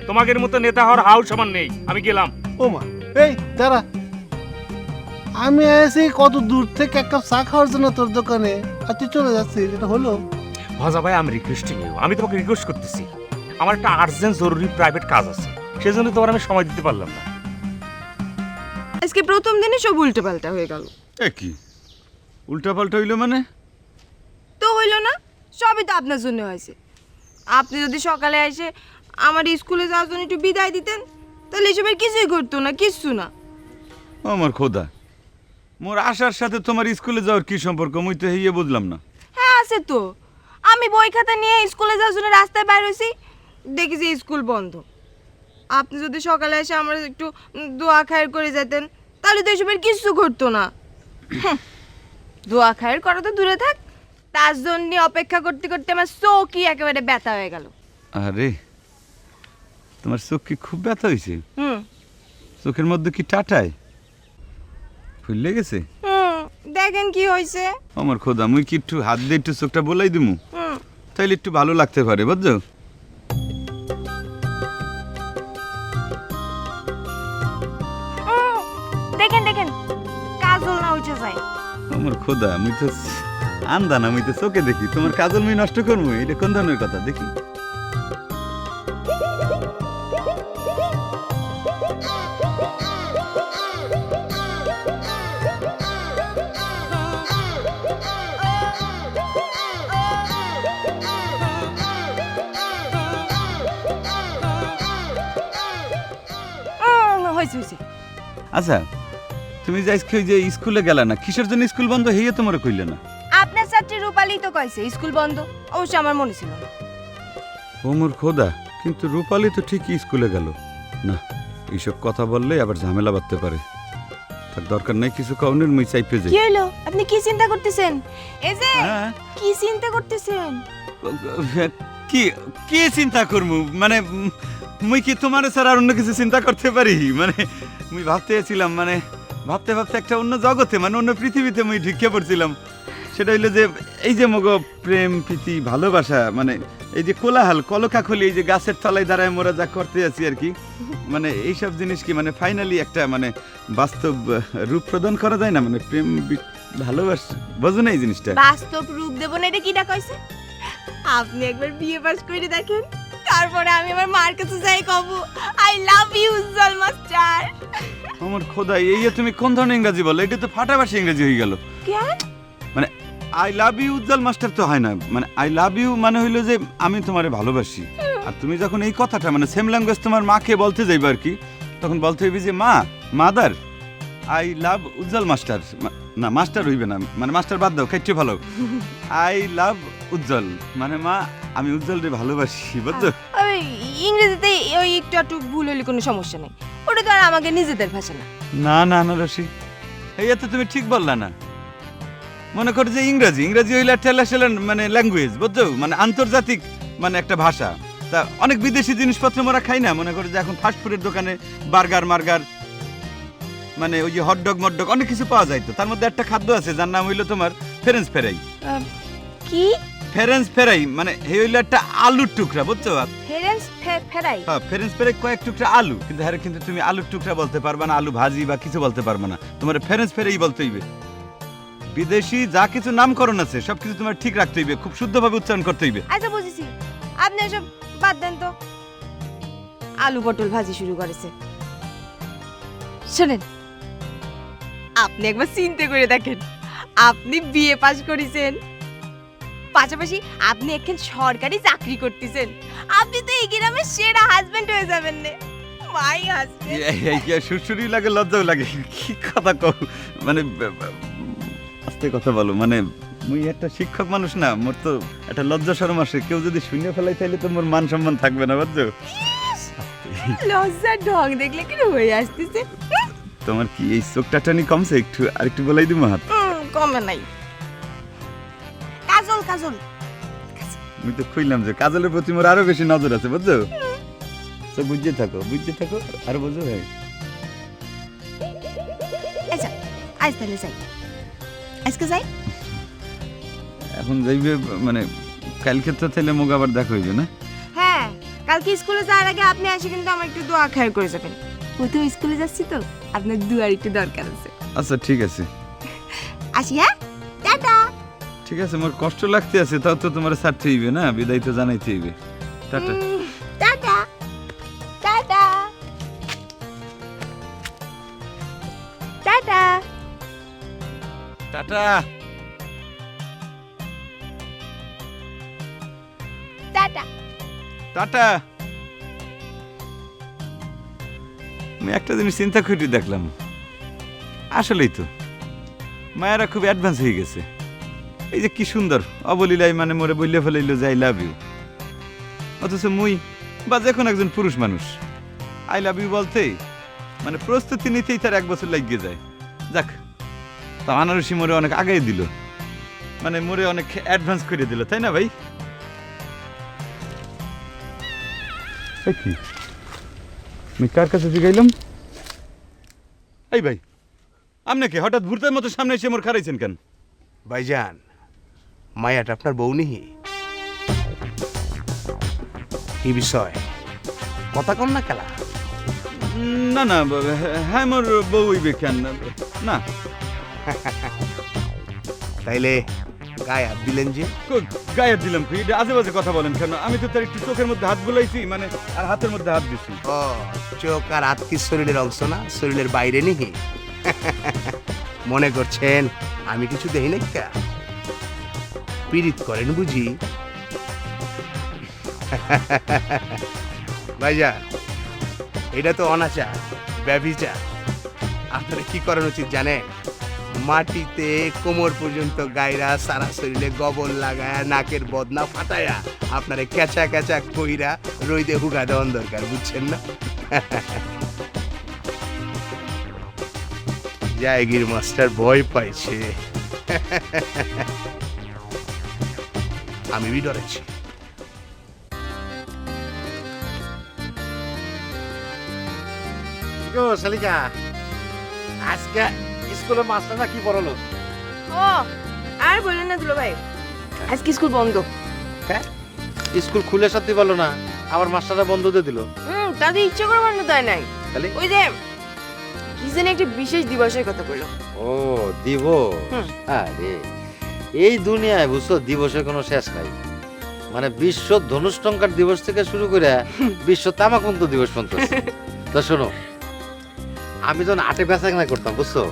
তোমাদের মতো নেতা হওয়ার হাউস আমার নেই, আমি গেলাম। ও মা, এই দাঁড়া, আমি এসে কত দূর থেকে এক কাপ চা খাওয়ার জন্য তোর দোকানে, আর তুই চলে যাচ্ছিস, এটা হলো? ভাজা ভাই, আমি রিকোয়েস্টিং ইউ, আমি তোমাকে রিকোয়েস্ট করতেছি, আমার একটা আর্জেন্ট জরুরি প্রাইভেট কাজ আছে, সেজন্য তোমার আমি সময় দিতে পারলাম না। আজকে প্রথম দিনে সব উল্টো পাল্টা হয়ে গেল। এ কি উল্টাপাল্টা হইলো মানে? তো হইল না, সবই তো আপনার জন্য হয়েছে। আপনি যদি সকালে এসে আমার স্কুলে যাওয়ার জন্য একটু বিদায় দিতেন, তাহলে এসবের কিছুই ঘটতো না, কিচ্ছু না। আমার খোদা, মোর আশার সাথে তোমার স্কুলে যাওয়ার কি সম্পর্ক? মুই তো হইয়ে বুঝলাম না। হ্যাঁ আছে তো, আমি বই খাতা নিয়ে স্কুলে যাওয়ার জন্য রাস্তায় বাইর হয়েছি, দেখি যে স্কুল বন্ধ। আপনি যদি সকালে এসে আমার একটু দোয়া খায়ের করে যেতেন, তাহলে তো এসবের কিচ্ছু ঘটতো না। দোয়া খায়ের করা তো দূরে থাক, তার জন্য অপেক্ষা করতে করতে আমার চোখই একেবারে ব্যথা হয়ে গেল। আরে তোমার চোখ কি খুব ব্যথা হয়েছে? হুম চোখের মধ্যে কি টাটায় ফুললে গেছে? হুম, দেখেন কি হয়েছে। আমার খোদা, মুই কি একটু হাত দিয়ে একটু চোখটা বলাই দিমু, হুম, তাইলে একটু ভালো লাগতে পারে, বুঝছো? দেখেন দেখেন, কাজল না উঠে যায়। আমার খোদা, মুই তো আন্দা না, মুই তো চোখে দেখি। তোমার কাজল মুই নষ্ট করবো? এটা কোন ধরনের কথা? দেখি হয়েছে হয়েছে। আচ্ছা, তুমি যে আজকে ওই যে স্কুলে গেলা না, কিসের জন্য স্কুল বন্ধ হইয়া তোমার কইলে না? আপনার ছাত্রী রূপালী তো কইছে স্কুল বন্ধ, অবশ্য আমার মনে ছিল না। ওমর খোদা, কিন্তু রূপালী তো ঠিকই স্কুলে গেল না। এইসব কথা বললে আবার ঝামেলা বাঁধতে পারে। তার দরকার নাই কিছু কাউনের, মুই চাইপে যাই। কি হইলো? আপনি কি চিন্তা করতেছেন? এই যে হ্যাঁ, কি চিন্তা করতেছেন? কি কি চিন্তা করমু? মানে মুই কি তোমার ছাড়া আর অন্য কিছু চিন্তা করতে পারি? মানে মুই ভাবতেছিলাম, মানে ভাবতে ভাবতে একটা অন্য জগতে, মানে অন্য পৃথিবীতে মুই ঢুকে পড়ছিলাম। সেটা হইলো যে এই যে মগ প্রেম প্রীতি ভালোবাসা, মানে এই যে কোলাহল কলকাখলি, এই যে গাছের তলায় দাঁড়ায় মোরা যা করতে আছি আর কি, মানে এইসব জিনিস কি মানে ফাইনালি একটা মানে বাস্তব রূপ প্রদান করা যায় না? মানে প্রেম ভালোবাসা, বোঝো না এই জিনিসটা? বাস্তব রূপ দেব না, এটা কিটা কইছে? আপনি একবার বিয়ে পাস করে দেখেন, তারপরে আমি আমার মার কাছে যাই কব I love you Ujjwal master. আমার খোদা, এই তুমি কোন ধরনের ইংরেজি বলো? এটা তো ফাটাফাটি ইংরেজি হয়ে গেল। কেন? মানে I love you Ujjwal master তো হয় না, মানে আই লাভ ইউ মানে হইলো যে আমি তোমারে ভালোবাসি। আর তুমি যখন এই কথাটা মানে সেম ল্যাঙ্গুয়েজ তোমার মাকে বলতে যাইবে আর কি, তখন বলতে হইবে যে মা, mother I love Ujjwal master. না, মাস্টার হইবে না, মানে মাস্টার বাদ দাও, খাইতে ভালো। আই লাভ উজ্জ্বল মানে মা, আমি উজ্জ্বলরে ভালোবাসি, বুঝছো? ওই ইংরেজিতে ওই একটু একটু ভুল হলে কোনো সমস্যা নেই, ওটা তো আর আমাকে নিজেদের ভাষা না। না না না রশি, এই তো তুমি ঠিক বললা না। মনে করো যে ইংরেজি হইলে টেলাসেলেন মানে ল্যাঙ্গুয়েজ, বুঝছো? মানে আন্তর্জাতিক মানে একটা ভাষা। তা অনেক বিদেশি জিনিসপত্র মোরা খাই না, মনে করো যে এখন ফাস্টফুডের দোকানে বার্গার মার্গার, মানে ওই যে হটডগ মটডগ অনেক কিছু পাওয়া যায়। তো তার মধ্যে একটা খাদ্য আছে যার নাম হইলো তোমার ফ্রেঞ্চ ফ্রাই। কি ফ্রেঞ্চ ফ্রাই মানে হে হইলো একটা আলুর টুকরা, বুঝছো? French fry? হ্যাঁ, ফ্রেঞ্চ ফ্রাই কয়েক টুকরা আলু, কিন্তু হ্যাঁ কিন্তু তুমি আলুর টুকরা বলতে পারবা না, আলু ভাজি বা কিছু বলতে পারবা না, তোমার ফ্রেঞ্চ ফ্রাই বলতে হইবে। বিদেশি যা কিছু নামকরণ আছে সবকিছু তোমার ঠিক রাখতে হইবে, খুব শুদ্ধভাবে উচ্চারণ করতে হইবে। আচ্ছা বুঝেছি, আপনি এসব বাদ দেন তো। আলু পটল ভাজি শুরু করেছে। শোনেন, আপনি একবার চিন্তা করে দেখেন, আপনি বিয়ে পাস করেছেন, পাশাপাশি আপনি এখন সরকারি চাকরি করতেছেন, আপনি তো এই গ্রামের সেরা হাজবেন্ড হয়ে যাবেন না। মাই আসছে সুরসুরি লাগে, লজ্জাও লাগে। কি কথা কও, মানে আস্তে কথা বলো। মানে মুই একটা শিক্ষক মানুষ না, মোর তো একটা লজ্জা শরম আসে। কেউ যদি শূন্য ফেলাই তাইলে তো মোর মান সম্মান থাকবে না, বুঝছো? লজ্জার ঢং দেখলে কি হয়ে আসতেছে। তোমার কি এই চোখটা টানি কমছে? একটু আরেকটু বলাই দিবো হাত। কমে নাই। কাজল কাজল আমি তো কইলাম যে কাজলের প্রতি মোর আরো বেশি নজর আছে, বুঝছো? তো বুঝতে থাকো, বুঝতে থাকো, আর বুঝো ভাই। আচ্ছা আজ তাহলে যাই, আজকে যাই। এখন যাইবে মানে কালকে তো তাহলে মুখ আবার দেখা হইবে না? হ্যাঁ, কালকে স্কুলে যাওয়ার আগে আপনি এসে কিন্তু আমার একটু দোয়া খায়ের করে যাবেন। ওই তো স্কুলে যাচ্ছি তো, আপনার দুয়ার একটু দরকার আছে। আচ্ছা ঠিক আছে। আসি, হ্যাঁ, টাটা। ঠিক আছে, মোর কষ্ট লাগতে আছে, তাও তো তোমার ছাড়তে হইবে না, বিদায় তো জানাইতে হইবে। Tata. Tata tata tata tata. Tata. Tata. আমি একটা জিনিস চিন্তা করে দেখলাম, আসলেই তো মায়েরা খুব অ্যাডভান্স হয়ে গেছে। এই যে কি সুন্দর অবলীলাই মানে মোরে বললে ফেলাইলো যে আই লাভ ইউ, অথচ মুই বা যে কোনো একজন পুরুষ মানুষ আই লাভ ইউ বলতে মানে প্রস্তুতি নিতেই তার 1 বছর লাগিয়ে যায়। যাক, তা আনারসি মোরে অনেক আগেই দিল, মানে মোরে অনেক অ্যাডভান্স করে দিল, তাই না ভাই? কি আমি কার কাছে জিগাইলাম? এই ভাই, আপনি কি হঠাৎ ভূতের মতো সামনে এসে মোর খারাইছেন কেন? ভাইজান, মায়াটা আপনার বউ নিহি? কি বিষয় কথা কম না খেলা? না না, হ্যাঁ মোর বউ হইবে কেন? না। তাইলে গায়ে হাত দিলেন যে? গায়ে দিলাম কি? এটা আজে বাজে কথা বলেন কেন? আমি তো তার একটু চোখের মধ্যে হাত বুলাইছি, মানে আর হাতের মধ্যে হাত দিছি। ও, চোখ আর হাত কি শরীরের অংশ না, শরীরের বাইরে নিহি? মনে করছেন আমি কিছু দেই না? পীড়িত করেন বুঝি? ভাইজান, এটা তো অনাচার, ব্যভিচার। আপনারা কি করার উচিত জানেন? মাটিতে কোমর পর্যন্ত গায়রা, সারা শরীরে গবর লাগায়া, নাকের বদনা ফাটায়া আপনারে ক্যাচা ক্যাচা কইরা রইদে হুগা দেওয়ান দরকার, বুঝছেন না? জায়গির মাস্টার ভয় পাইছে। আমি বি ডরেছি। গো শালিকা, আজকে স্কুলে মাস্টাররা কি পড়ালো? ও আর বলেন না দুলো ভাই, আজকে স্কুল বন্ধ। হ্যাঁ, স্কুল খুলে সত্যি বলো না, আবার মাস্টাররা বন্ধ দিয়ে দিল। তাদের ইচ্ছে করে বন্ধ দেয় নাই। তাহলে ওই যে কি জানি একটা বিশেষ দিবসের কথা বললো। ও দিবস। আরে এই দুনিয়ায় বুঝছো দিবসের কোনো শেষ নাই। মানে বিশ্ব ধনুষ্টঙ্কার দিবস থেকে শুরু করে বিশ্ব তামাকমুক্ত দিবস পর্যন্ত আছে। তো শোনো, আমি যখন আটে বেচাকেনা করতাম বুঝছো,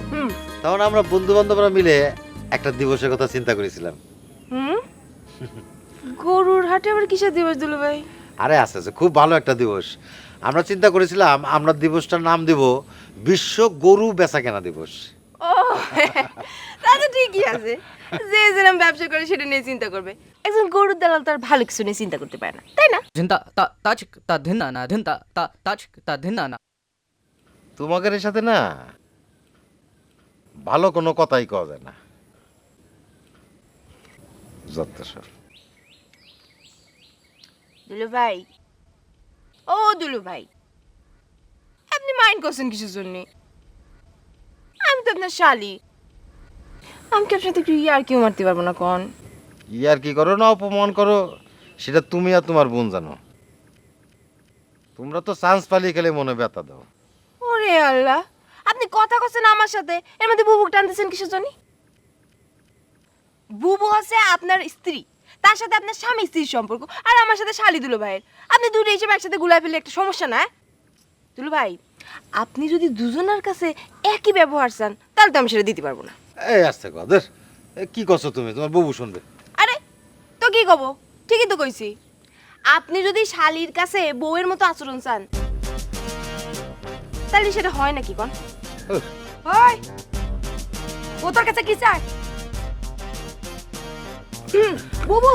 তখন আমরা বন্ধু বান্ধবরা মিলে একটা দিবসের কথা চিন্তা করেছিলাম। গরুর হাটে আবার কিসের দিবস দুলো ভাই? আরে আস্তে আস্তে, খুব ভালো একটা দিবস। আমরা চিন্তা করেছিলাম আমরা দিবসটার নাম দিব বিশ্ব গরু বেচাকেনা দিবস। ও তা তো ঠিকই আছে, যে যেরকম ব্যবসা করে সেটা নিয়ে চিন্তা করবে। একজন গরুর দালাল তার ভালো কিছু নিয়ে চিন্তা করতে পারে না, তাই না? ধিনতা তা তাচিক তা ধিনা না ধিনতা তা তাচিক তা ধিনা না। তোমাদের সাথে না ভালো কোনো কথাই কওয়া যায় না। যত্তসর দুলু ভাই, ও দুলু ভাই, আপনি মাইন্ড করছেন কিছুর জন্য? আমি তো আপনার শালি, আমি কি আপনার একটু ইয়ার কেউ মারতে পারবো না? কোন ইয়ার কি করো না অপমান করো সেটা তুমি আর তোমার বোন জানো। তোমরা তো চান্স পালিয়ে খেলে মনে ব্যথা দাও। ওরে আল্লাহ, আপনি কথা কছেন আমার সাথে, এর মধ্যে বুবুক টানতেছেন কিসের জন্য? বুবু হচ্ছে আপনার স্ত্রী, তার সাথে আপনার স্বামী স্ত্রীর সম্পর্ক, আর আমার সাথে শালি দুলো ভাইয়ের। আপনি দুটো হিসেবে একসাথে গুলাই ফেললে একটা সমস্যা না? দুলো ভাই, আপনি যদি দুজনের কাছে একই ব্যবহার চান তাহলে তো আমি সেটা দিতে পারবো না। এই আসতে কদের কি করছো তুমি? তোমার বউ শুনবে। আরে তো কি কব, ঠিকই তো কইছি। আপনি যদি শালির কাছে বউয়ের মতো আচরণ চান তাহলে সেটা হয় নাকি কোন? ওই ও তোর কাছে কি চায়? বুবু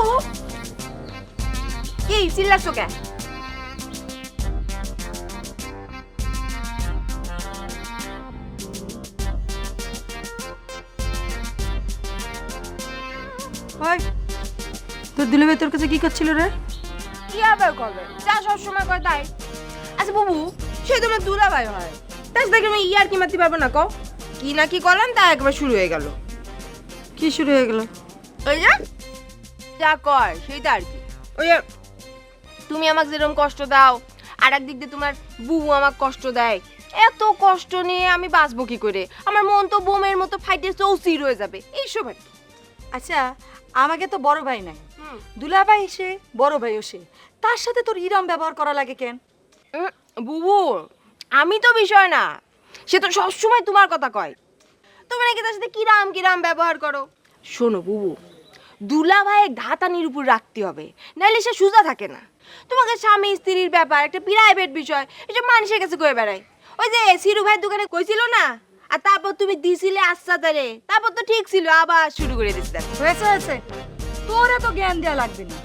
কি চিল্লাছো কে? ওই তোর দুলাভাই তোর কাছে কি করছিল রে? কি আবার করবে যা সব সময় করে তাই। আচ্ছা বুবু সে তোমার দুলাভাই হয়, তাই দেখে আমি ইয়ার কি মারতে পারবো না কও? কি না কি করলাম তা একবার শুরু হয়ে গেল। কি শুরু হয়ে গেল? ওই যে যা কয় সেইটা আর কি। ওই যে তুমি আমাকে যেরকম কষ্ট দাও আর একদিক দিয়ে তোমার বুবু আমাকে কষ্ট দেয়, এত কষ্ট নিয়ে আমি বাঁচবো কি করে? আমার মন তো বোমের মতো ফাইটে চৌচির হয়ে যাবে এইসব আর কি। আচ্ছা আমাকে তো বড় ভাই নাই, দুলাভাই সে বড় ভাইও সে, তার সাথে তোর ইরম ব্যবহার করা লাগে কেন? বুবু আমি তো বিষয় না, সে তো সবসময় তোমার কথা কয়। তুমি নাকি তার সাথে কিরাম কিরাম ব্যবহার করো। শোনো বুবু, দুলাভাইয়ের ধাতানির উপর রাখতে হবে, নাহলে সে সোজা থাকে না। তোমাকে স্বামী স্ত্রীর ব্যাপার একটা প্রাইভেট বিষয়, এটা মানুষের কাছে কয়ে বেড়ায়। ওই যে সিরু ভাইয়ের দোকানে কইছিল না, আর তারপর তুমি দিছিলে আচ্ছা তারে, তারপর তো ঠিক ছিল, আবার শুরু করে দিচ্ছে। হয়েছে হয়েছে, তোর এত জ্ঞান দেওয়া লাগবে না।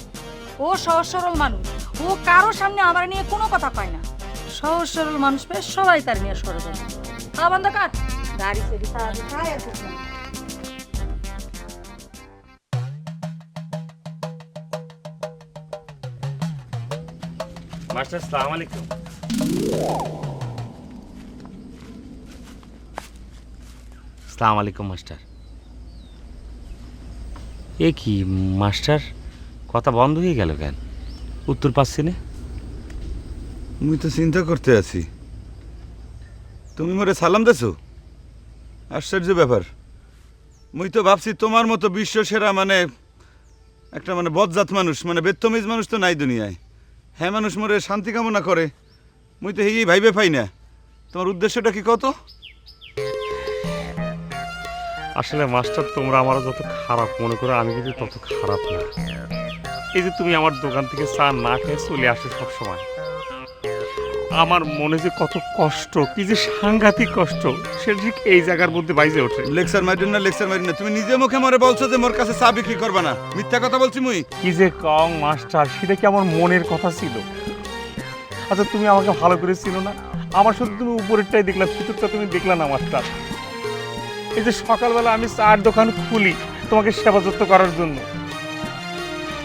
ও সহজ সরল মানুষ, ও কারো সামনে আমার নিয়ে কোনো কথা কয় না। সহজ সরল মানুষ পেয়ে সবাই তার নিয়ে সরে যাবে। বন্ধ কর গাড়ি সেটি তাড়াতাড়ি খায় আসিস না। মাস্টার আসসালামু আলাইকুম। আসসালামু আলাইকুম মাস্টার। এ কি মাস্টার, কথা বন্ধ হয়ে গেল কেন? উত্তর পাচ্ছি না। মুই তো চিন্তা করতে আছি, তুমি মোরে সালাম দেছো? আশ্চর্য ব্যাপার। মুই তো ভাবছি তোমার মতো বিশ্ব সেরা মানে একটা মানে বজ্জাত মানুষ, মানে বেত্তমিজ মানুষ তো নাই দুনিয়ায়। হ্যাঁ মানুষ মোরে শান্তি কামনা করে, মুই তো এই ভাইবে পাই না। তোমার উদ্দেশ্যটা কি কত? আসলে মাস্টার তোমরা আমার যত খারাপ মনে করো আমি কিন্তু তত খারাপ না। এই যে তুমি আমার দোকান থেকে চা না খেয়ে চলে আসো সবসময়, আমার মনে যে কত কষ্ট, কি যে সাংঘাতিক কষ্ট, সেটা ঠিক এই জায়গার মধ্যে বাইজে ওঠে। লেকচার মারিন না, লেকচার মারিন না। তুমি নিজে মুখে মরে বলছো যে মোর কাছে চা বিক্রি করবা না, মিথ্যা কথা বলছি মুই? কি যে কং মাস্টার, সেটা কি আমার মনের কথা ছিল? আচ্ছা তুমি আমাকে ভালো করে ছিল না, আমার শুধু তুমি উপরেরটাই দেখলাম, ভিতরটা তুমি দেখলা না মাস্টার। এই যে সকালবেলা আমি চার দোকান খুলি তোমাকে সেবা যত্ন করার জন্য,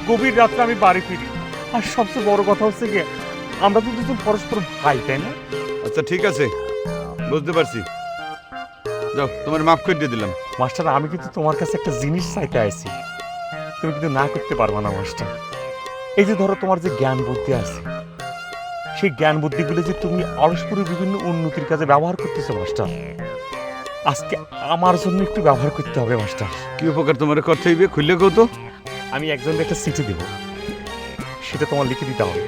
গভীর রাত্রে আমি বাড়ি ফিরি, আর সবচেয়ে বড় কথা হচ্ছে কি আমরা তো দুজন পরস্পর ভাই, তাই না? আচ্ছা ঠিক আছে, বুঝতে পারছি, যাও তোমার মাফ করে দিয়ে দিলাম। মাস্টার আমি কিন্তু তোমার কাছে একটা জিনিস চাইতে আইছি, তুমি কিন্তু না করতে পারবা না মাস্টার। এই যে ধরো তোমার যে জ্ঞান বুদ্ধি আছে, সেই জ্ঞান বুদ্ধিগুলো যে তুমি অলসপুরে বিভিন্ন উন্নতির কাজে ব্যবহার করতেছো মাস্টার, আজকে আমার জন্য একটু ব্যবহার করতে হবে মাস্টার। কি উপকার তোমার করতে হইবে খুললে কও তো? আমি একজনকে একটা চিঠি দেব, সেটা তোমার লিখে দিতে হবে।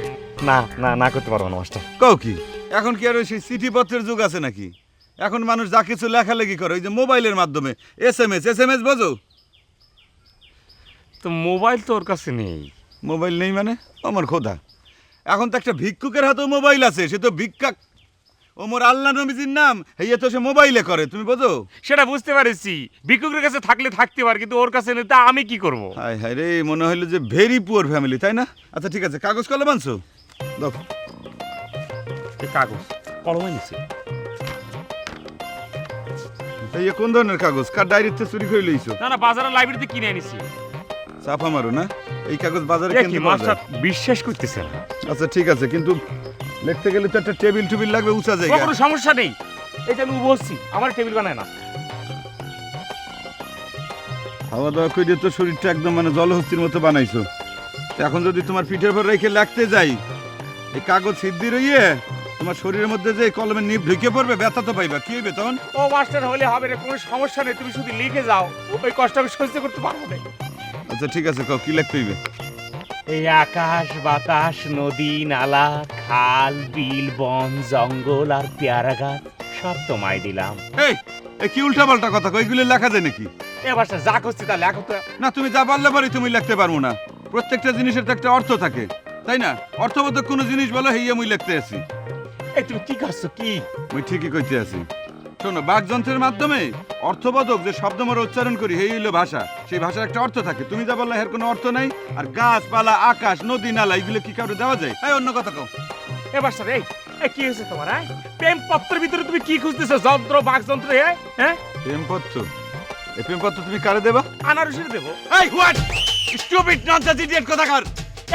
না না না করতে পারবো না মাস্টার। কও কি এখন কি আর ওই সেই চিঠিপত্রের যুগ আছে নাকি? এখন মানুষ যা কিছু লেখালেখি করে ওই যে মোবাইলের মাধ্যমে, এসএমএস বোঝো? তো মোবাইল তো ওর কাছে নেই। মোবাইল নেই মানে? আমার খোদা, এখন তো একটা ভিক্ষুকের হাতেও মোবাইল আছে, সে তো ভিক্ষা। ও মোর আল্লাহ নবীজির নাম, এই তো সে মোবাইলে করে, তুমি বোঝো? সেটা বুঝতে পারছি, ভিক্ষুকের কাছে থাকলে থাকতে পারে, কিন্তু ওর কাছে নেই, তা আমি কি করব? হায় হায় রে, মনে হইলো যে ভেরি পুয়ার ফ্যামিলি, তাই না? আচ্ছা ঠিক আছে, কাগজ কলম আনছো? দাও এই কাগজ কলমে নিছে। এই কোন ধরনের কাগজ? কার ডায়েরিতে চুরি করে লইছো? না না, বাজারের লাইব্রেরিতে কিনে এনেছি। চাপা মারো না, এই কাগজ বাজারে কি কিনতে পাওয়া মাস্টার যায়। বিশ্বাস করতেছে না? আচ্ছা ঠিক আছে, কিন্তু লিখতে গেলে তো একটা টেবিল টুবিল লাগবে, উঁচা ও জায়গা। কোনো সমস্যা নেই, এই যে আমি বসছি, আমার টেবিল বানায় না। খাওয়া দাওয়া করে তো শরীরটা একদম মানে জলহস্তির মতো বানাইছো। তো এখন যদি তোমার পিঠের উপর রেখে লাগতে যাই, এই কাগজ সিদ্ধি রইয়ে তোমার শরীরের মধ্যে যে কলমের নিপ ঢুকে পড়বে, ব্যথা তো পাইবা, কি হইবে তখন? ও মাস্টার হলে হবে না, কোনো সমস্যা নেই, তুমি শুধু লিখে যাও, ওই কষ্ট আমি সহ্য করতে পারবো না। আচ্ছা ঠিক আছে, কও কি লিখতে হইবে? এই আকাশ বাতাস নদী নালা খাল বিল বন জঙ্গল আর পেয়ারা গাছ সব তোমায় দিলাম। এই এই কি উল্টা পাল্টা কথা কই, এগুলো লেখা যায় নাকি? এ মাস্টার যা করছি তা লেখো তো। না তুমি যা পারলে পারি, তুমি লিখতে পারবো না। প্রত্যেকটা জিনিসের তো একটা অর্থ থাকে, তাই না? অর্থবোধক কোনো জিনিস বলো, হেইয়া মুই লিখতে আছি। এই তুমি কি করছো কি? মুই ঠিকই কইতে আছি। শোনো, বাকযন্ত্রের মাধ্যমে অর্থবোধক যে শব্দ আমরা উচ্চারণ করি এই হইলো ভাষা। সেই ভাষার একটা অর্থ থাকে। তুমি যা বললে এর কোনো অর্থ নাই। আর গাছপালা, আকাশ, নদী, নালা এগুলো কি কাউকে দেওয়া যায়? এই অন্য কথা কও। এ মাস্টার এই এই কি হয়েছে তোমার? প্রেম পত্রের ভিতরে তুমি কি খুঁজতেছো? যন্ত্র বাকযন্ত্র হ্যাঁ? প্রেমপত্র? এই প্রেমপত্র তুমি কারে দেবা? আনারসির দেবো। এই হোয়াট স্টুপিড ননসেন্স ইডিয়েট কোথাকার!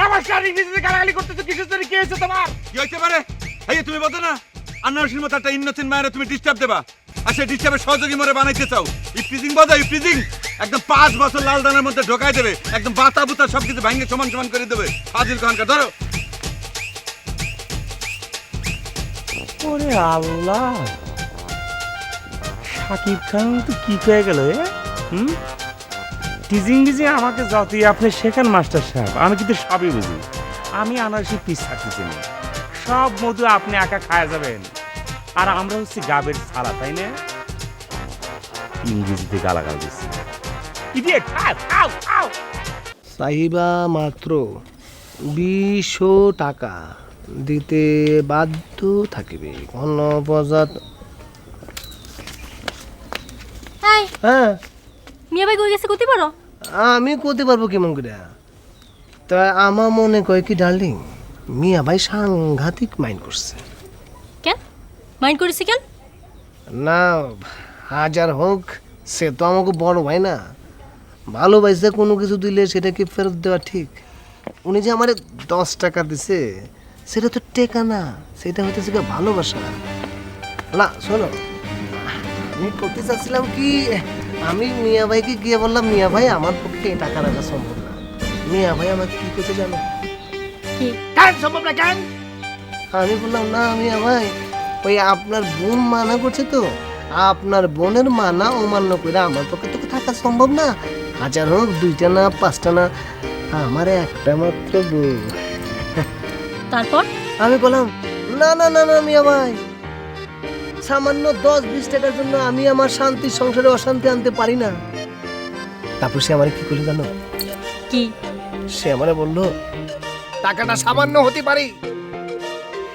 এ মাস্টার ইংরেজিতে গালাগালি করতেছো কিসের জন্য? কি হয়েছে তোমার? কি হইতে পারে? এই তুমি বলতো না আনারসির মতো একটা ইনোসেন্ট মায়ের তুমি ডিস্টার্ব দেবা, আর সেই ডিস্টার্বের সহযোগী মরে বানাইতে চাও। ইফটিজিং বাজা, ইফটিজিং একদম 5 বছর লাল দানের মধ্যে ঢোকাই দেবে, একদম বাতা বুতা সবকিছু ভাঙে সমান সমান করে দেবে। ফাজিল খানকা ধরো। ওরে আল্লাহ, সাকিব খান তো কি হয়ে গেল? টিজিং ডিজিং আমাকে যতই আপনি শেখান মাস্টার সাহেব, আমি কিন্তু সবই বুঝি। আমি আনারসি পিস থাকতেছি না, সব মধু আপনি একা খায়া যাবেন, আর আমরা হচ্ছে গাবের ছাড়া, তাই না? ইংরেজিতে গালাগাল দিচ্ছি। ইডিয়েট, খাও খাও খাও। চাহিবা মাত্র 200 টাকা দিতে বাধ্য থাকিবে গণপ্রজাত। এই হ্যাঁ, মিয়া ভাই কই গেছে কইতে পারো? আমি করতে পারবো কেমন করে? তা আমার মনে কয় কি ডার্লিং, মিয়া ভাই সাংঘাতিক মাইন্ড করছে। কেন মাইন্ড করেছি কেন? না, হাজার হোক সে তো আমাকে বড় ভাই না, ভালোবাসে কোনো কিছু দিলে সেটা কি ফেরত দেওয়া ঠিক? উনি যে আমার 10 টাকা দিছে সেটা তো টেকা না, সেটা হইতেছে কি ভালোবাসা। না শোনো, আমি করতে চাচ্ছিলাম কি, আমি মিয়া ভাইকে গিয়ে বললাম মিয়া ভাই আমার পক্ষে এই টাকা রাখা সম্ভব না। মিয়া ভাই আমার কি করতে জানো? কি? কেন সম্ভব না কেন? আমি বললাম না মিয়া ভাই, ওই আপনার বোন মানা করছে তো, আপনার বোনের মানা অমান্য করে আমার পক্ষে তো থাকা সম্ভব না। হাজার হোক 2টা না 5টা না, আমার একটা মাত্র বউ। তারপর আমি বললাম না না না না মিয়া ভাই, সামান্য 10-20 টাকার জন্য আমি আমার শান্তি সংসারে অশান্তি আনতে পারি না। তারপর সে আমার কি করলো জানো? কি? সে আমারে বললো টাকাটা সামান্য হতে পারে,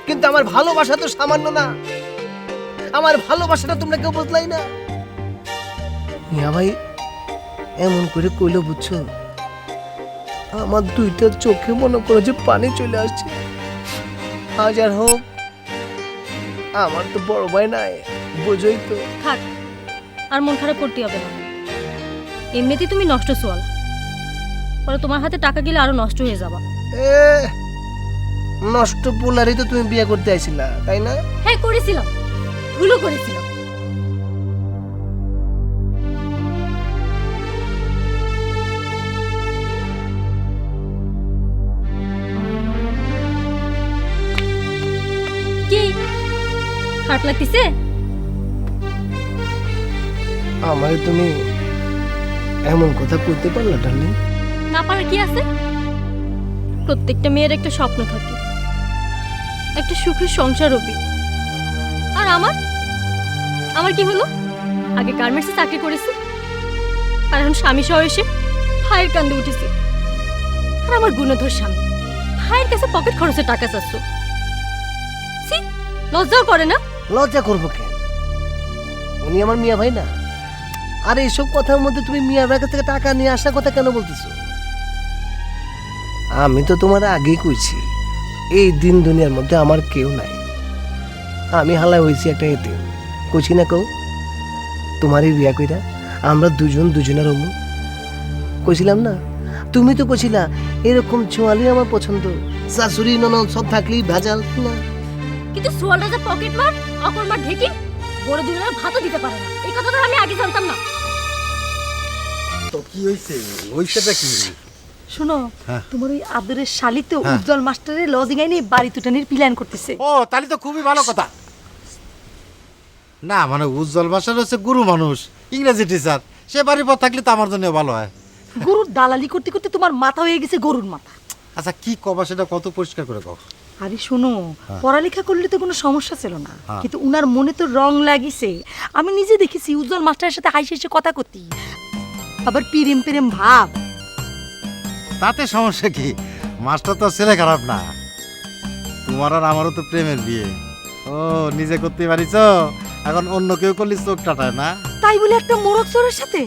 কিন্তু আমার ভালোবাসা তো সামান্য না, আমার ভালোবাসাটা তোমরা কেউ বুঝলাই না। মিয়া ভাই এমন করে কইলো বুঝছো, আমার 2টা চোখে মনে করো যে পানি চলে আসছে। হাজার হোক আমার তো বড় ভাই নাই, বুঝোই তো। থাক, আর মন খারাপ করতে হবে না। এমনিতেই তুমি নষ্ট সোয়াল, পরে তোমার হাতে টাকা গেলে আরো নষ্ট হয়ে যাবা। এ নষ্ট পোলারই তো তুমি বিয়ে করতে আইছিলা, তাই না? হ্যাঁ করেছিলাম, ভুলও করেছিলাম। কি খারাপ লাগতেছে? আমারে তুমি এমন কথা করতে পারলা ডার্লিং? না পারার কি আছে? প্রত্যেকটা মেয়ের একটা স্বপ্ন থাকে, একটা সুখের সংসার হবে। আর আমার কি হলো? আগে গার্মেন্টসে চাকরি করেছি, আর এখন স্বামী সহ এসে ভাইয়ের কান্দে উঠেছি। আর আমার গুণধর স্বামী ভাইয়ের কাছে পকেট খরচের টাকা চাচ্ছ। লজ্জাও করে না? লজ্জা করবো কেন? উনি আমার মিয়া ভাই না? আর এইসব কথার মধ্যে তুমি মিয়া ভাইয়ের কাছ থেকে টাকা নিয়ে আসার কথা কেন বলতেছো? আমি তো তোমার আগেই কইছি, এই দিন দুনিয়ার মধ্যে আমার কেউ নাই। আমি হালা হয়েছি একটা এতিম, কইছি না কেউ তোমারই বিয়া কইরা আমরা দুজনের অমু কইছিলাম না? তুমি তো কইছিলা এরকম ছোয়ালি আমার পছন্দ, শাশুড়ি ননদ সব থাকলেই ভেজাল না। কিন্তু সোয়ালটা যে পকেট মার, অকর্মার ঢেকি, বড় দুজনের ভাতও দিতে পারে না। এই কথাটা আমি আগে জানতাম না। তো কি হইছে? হইছেটা কি? শোনো, হ্যাঁ। তোমার ওই আদরের শালি তো হ্যাঁ। উজ্জ্বল মাস্টারের লজিং আইনি বাড়ি তুটানির প্ল্যান করতেছে। ও তাহলে তো খুবই ভালো কথা। না মানে উজ্জ্বল মাস্টার হচ্ছে গুরু মানুষ, ইংরেজি টিচার, সে বাড়ির পর থাকলে তো আমার জন্য ভালো হয়। গরুর দালালি করতে করতে তোমার মাথা হয়ে গেছে গরুর মাথা। আচ্ছা কি কবা সেটা কত পরিষ্কার করে কও। আরে শোনো, পড়ালেখা করলে তো কোনো সমস্যা ছিল না, হ্যাঁ। কিন্তু উনার মনে তো রং লাগিছে। আমি নিজে দেখেছি উজ্জ্বল মাস্টারের সাথে হাসি হেসে কথা করতি, আবার প্রেম প্রেম ভাব। তাতে সমস্যা কি? মাস্টার তো ছেলে খারাপ না। তোমার আর আমারও তো প্রেমের বিয়ে, ও নিজে করতে পারিস, এখন অন্য কেউ করলি চোখ টাটায় না? তাই বলে একটা মোরগ চোরের সাথে,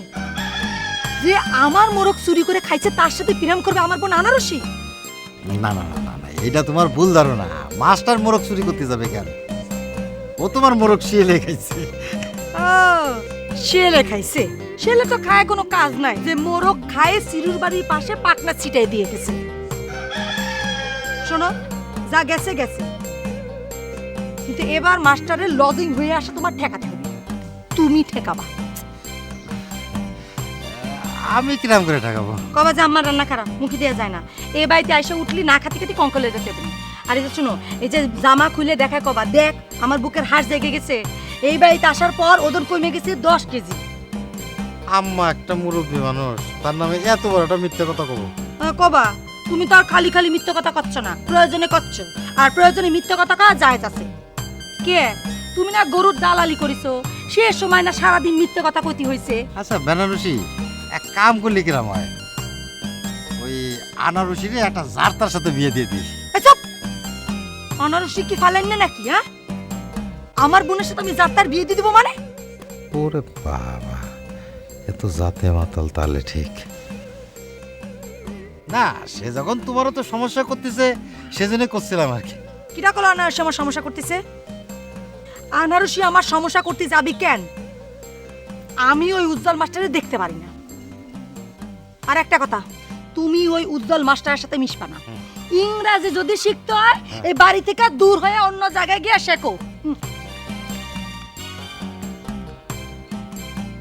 যে আমার মোরগ চুরি করে খাইছে তার সাথে প্রেম করবে আমার বোন আনারসি? না না না না না, এটা তোমার ভুল ধারণা। মাস্টার মোরগ চুরি করতে যাবে কেন? ও তোমার মোরগ শিয়ালে খাইছে। ও শেলে খাইছে? শেলে তো খায় কোনো কাজ নাই, যে মোরগ খায় সিরুর বাড়ির পাশে পাকনা ছিটাই দিয়ে গেছে। শোনো, যা গেছে গেছে, কিন্তু এবার মাস্টারের লজিং হয়ে আসা তোমার ঠেকাতে হবে। তুমি ঠেকাবা। আমি কিরাম করে ঠেকাবো? কবা যে আমার রান্না খারাপ, মুখে দেওয়া যায় না। এ বাড়িতে এসে উঠলি না খাতে খাতে কঙ্কলে যেতে হবে। আর এই যে শোনো, এই যে জামা খুলে দেখায় কবা, দেখ আমার বুকের হাড় জেগে গেছে। এই বাড়িতে আসার পর ওজন কমে গেছে 10 কেজি। আম্মা একটা মুরব্বী মানুষ, তার নামে এত বড় একটা মিথ্যে কথা কব? কবা, তুমি তো আর খালি খালি মিথ্যে কথা করছ না, প্রয়োজনে করছ। আর প্রয়োজনে মিথ্যে কথা কওয়া জায়েজ আছে। কে তুমি না গরুর দালালি করিছো, সে সময় না সারাদিন মিথ্যে কথা কইতে হইছে। আচ্ছা বেনারসি, এক কাম করলে কিরাম হয়? ওই আনারসিরে একটা জারতার সাথে বিয়ে দিয়ে দিস। এসব অনারসি কি ফালেন না নাকি? হ্যাঁ, আমার বোনের সাথে আমি যাত্রার বিয়ে দিয়ে দিব মানে? ওরে বাবা, এত জাতে মাতাল তাহলে ঠিক না। সে যখন তোমারও তো সমস্যা করতেছে, সেজন্য করছিলাম আর কি। কিরা কল আনারসি আমার সমস্যা করতেছে? আনারসি আমার সমস্যা করতে যাবি কেন? আমি ওই উজ্জ্বল মাস্টারে দেখতে পারি না। আর একটা কথা, তুমি ওই উজ্জ্বল মাস্টারের সাথে মিশবা না। ইংরাজি যদি শিখতে হয় এই বাড়ি থেকে দূর হয়ে অন্য জায়গায় গিয়ে শেখো।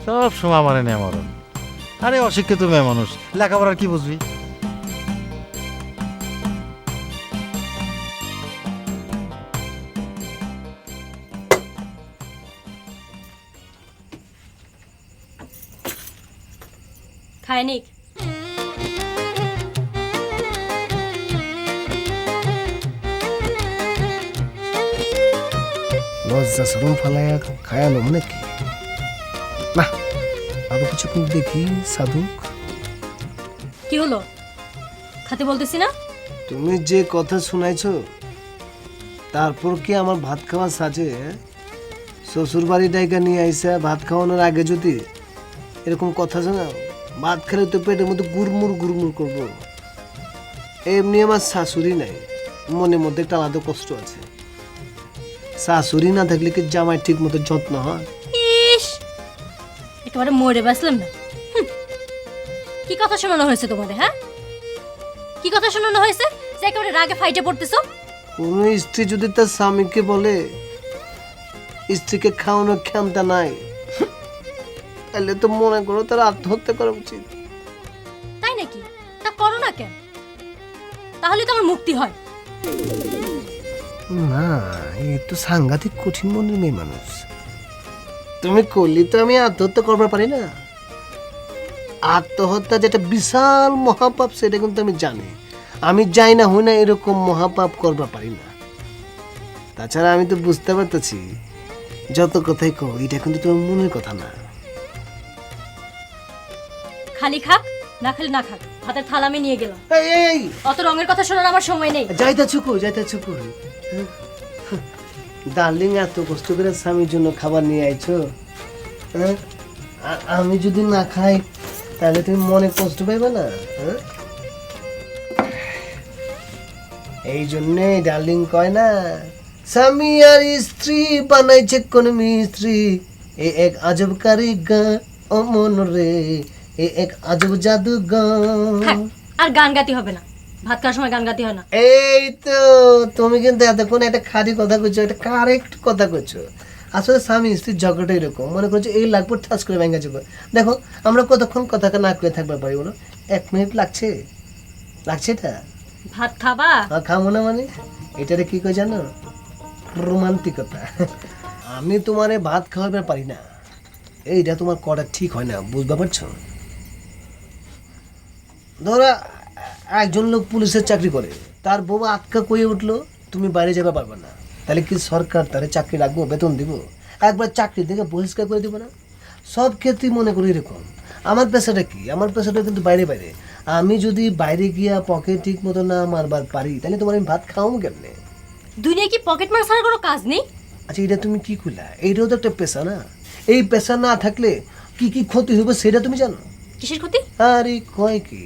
সব সময় আমার নেই মরণ। আরে অশিক্ষিত মেয়ে মানুষ, লেখাপড়ার কি বুঝবি? খায়নিক লজ্জা সরম ফালাইয়া খায়ালো মানে কি? না, আরো কিছুক্ষণ দেখি সাধুক। কি হলো? খাতে বলতেছি না? তুমি যে কথা শুনাইছো, তারপর কি আমার ভাত খাওয়া সাজে? শ্বশুর বাড়ি ডাইকা নিয়ে আইসা ভাত খাওয়ানোর আগে যদি এরকম কথা শোনাও, ভাত খেলে তো পেটের মধ্যে গুড়মুড় গুড়মুড় করবো। এমনি আমার শাশুড়ি নাই, মনের মধ্যে একটা আলাদা কষ্ট আছে। শাশুড়ি না থাকলে কি জামাই ঠিক মতো যত্ন হয়? ইস, একেবারে মরে বাঁচলাম না। কি কথা শোনানো হয়েছে তোমাদের? হ্যাঁ, কি কথা শোনানো হয়েছে যে একেবারে রাগে ফাইটে পড়তেছো? কোন স্ত্রী যদি তার স্বামীকে বলে স্ত্রীকে খাওয়ানোর ক্ষমতা নাই, তাহলে তো মনে করো তার আত্মহত্যা করা উচিত। তাই নাকি? তা করো না কেন? তাহলে তো আমার মুক্তি হয়। না, এ তো সাংঘাতিক কঠিন মনের মেয়ে মানুষ। তুমি করলি তো আমি আত্মহত্যা করবার পারি না। আত্মহত্যা যেটা বিশাল মহাপাপ, সেটা কিন্তু আমি জানি। আমি যাই না হই না এরকম মহাপাপ করবার পারি না। তাছাড়া আমি তো বুঝতে পারতেছি যত কথাই কো, এটা কিন্তু তোমার মনের কথা না। খালি খাক, না খালি না খাক, ভাতের থালা আমি নিয়ে গেলাম। এই এই অত রঙের কথা শোনার আমার সময় নেই। যাইতে চুকু ডার্লিং, এত কষ্ট করে স্বামীর জন্য খাবার নিয়ে আইছো, হ্যাঁ? আমি যদি না খাই তাহলে তুমি মনে কষ্ট পাইবে না? হ্যাঁ, এই জন্যে ডার্লিং কয় না, স্বামী আর স্ত্রী বানাইছে কোন মিস্ত্রি, এ এক আজব কারিগর ও মন রে, এ এক আজব জাদুগর। হ্যাঁ, আর গান গাতে হবে না, ভাত খাওয়ার সময় গান গাতে হয় না। এই তো তুমি কিন্তু এতক্ষণ একটা খাঁটি কথা কইছো, একটা কারেক্ট কথা কইছো। আসলে স্বামী স্ত্রীর ঝগড়াটা এরকম, মনে করছো এই লাগবে ঠাস করে ভেঙে যাবে। দেখো আমরা কতক্ষণ কথা না কয়ে থাকতে পারি বলো? 1 মিনিট লাগছে এটা? ভাত খাবা? খাবো না মানে এটারে কি কই জানো? রোমান্টিকতা। আমি তোমারে ভাত খাওয়াতে পারি না, এইটা তোমার করা ঠিক হয় না, বুঝতে পারছো? ধরো একজন লোক পুলিশের চাকরি করে, তার বউ আটকা কয়ে উঠলো, তুমি বাইরে যাবে পারবে না, তাহলে কি সরকার তারে চাকরি রাখবো, বেতন দিব? একবার চাকরি থেকে বহিষ্কার করে দিব না? সব ক্ষেত্রেই মনে করি এরকম। আমার পেশাটা কি? আমার পেশাটা কিন্তু বাইরে। আমি যদি বাইরে গিয়া পকেট ঠিক মতো না মারবার পারি, তাহলে তোমার আমি ভাত খাওয়াবো কেমনে? দুনিয়ায় কি পকেট মার ছাড়া কোনো কাজ নেই? আচ্ছা এটা তুমি কি খুলা, এইটাও তো একটা পেশা না? এই পেশা না থাকলে কি কি ক্ষতি হবে সেটা তুমি জানো? কিসের ক্ষতি? আরে কয় কি,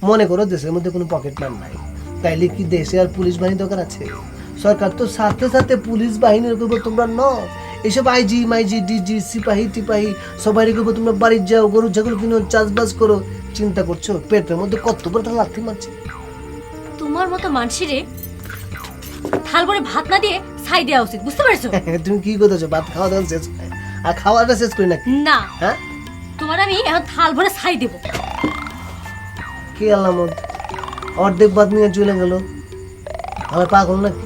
মনে করো দেশের মধ্যে কোনো পকেট মার নাই, তাইলে কি দেশে আর পুলিশ বাহিনী দরকার আছে? সরকার তো সাথে সাথে পুলিশ বাহিনীর উপর তোমরা ন এসব আইজি মাইজি ডিজি সিপাহি টিপাহি সবাই উপর তোমরা বাড়ির যাও, গরু ছাগল কিনো, চাষবাস করো। চিন্তা করছো পেটের মধ্যে কত বড় একটা লাথি মারছে? তোমার মতো মানসিরে থাল ভরে ভাত না দিয়ে ছাই দেওয়া উচিত, বুঝতে পারছো? তুমি কি করতেছো? ভাত খাওয়া দাওয়া শেষ আর খাওয়াটা শেষ করি নাকি? না, হ্যাঁ তোমার আমি এখন থাল ভরে ছাই দেবো। কি আলামত? অর্ধেক ভাত নিয়ে চলে গেল, আমার পাগল নাকি?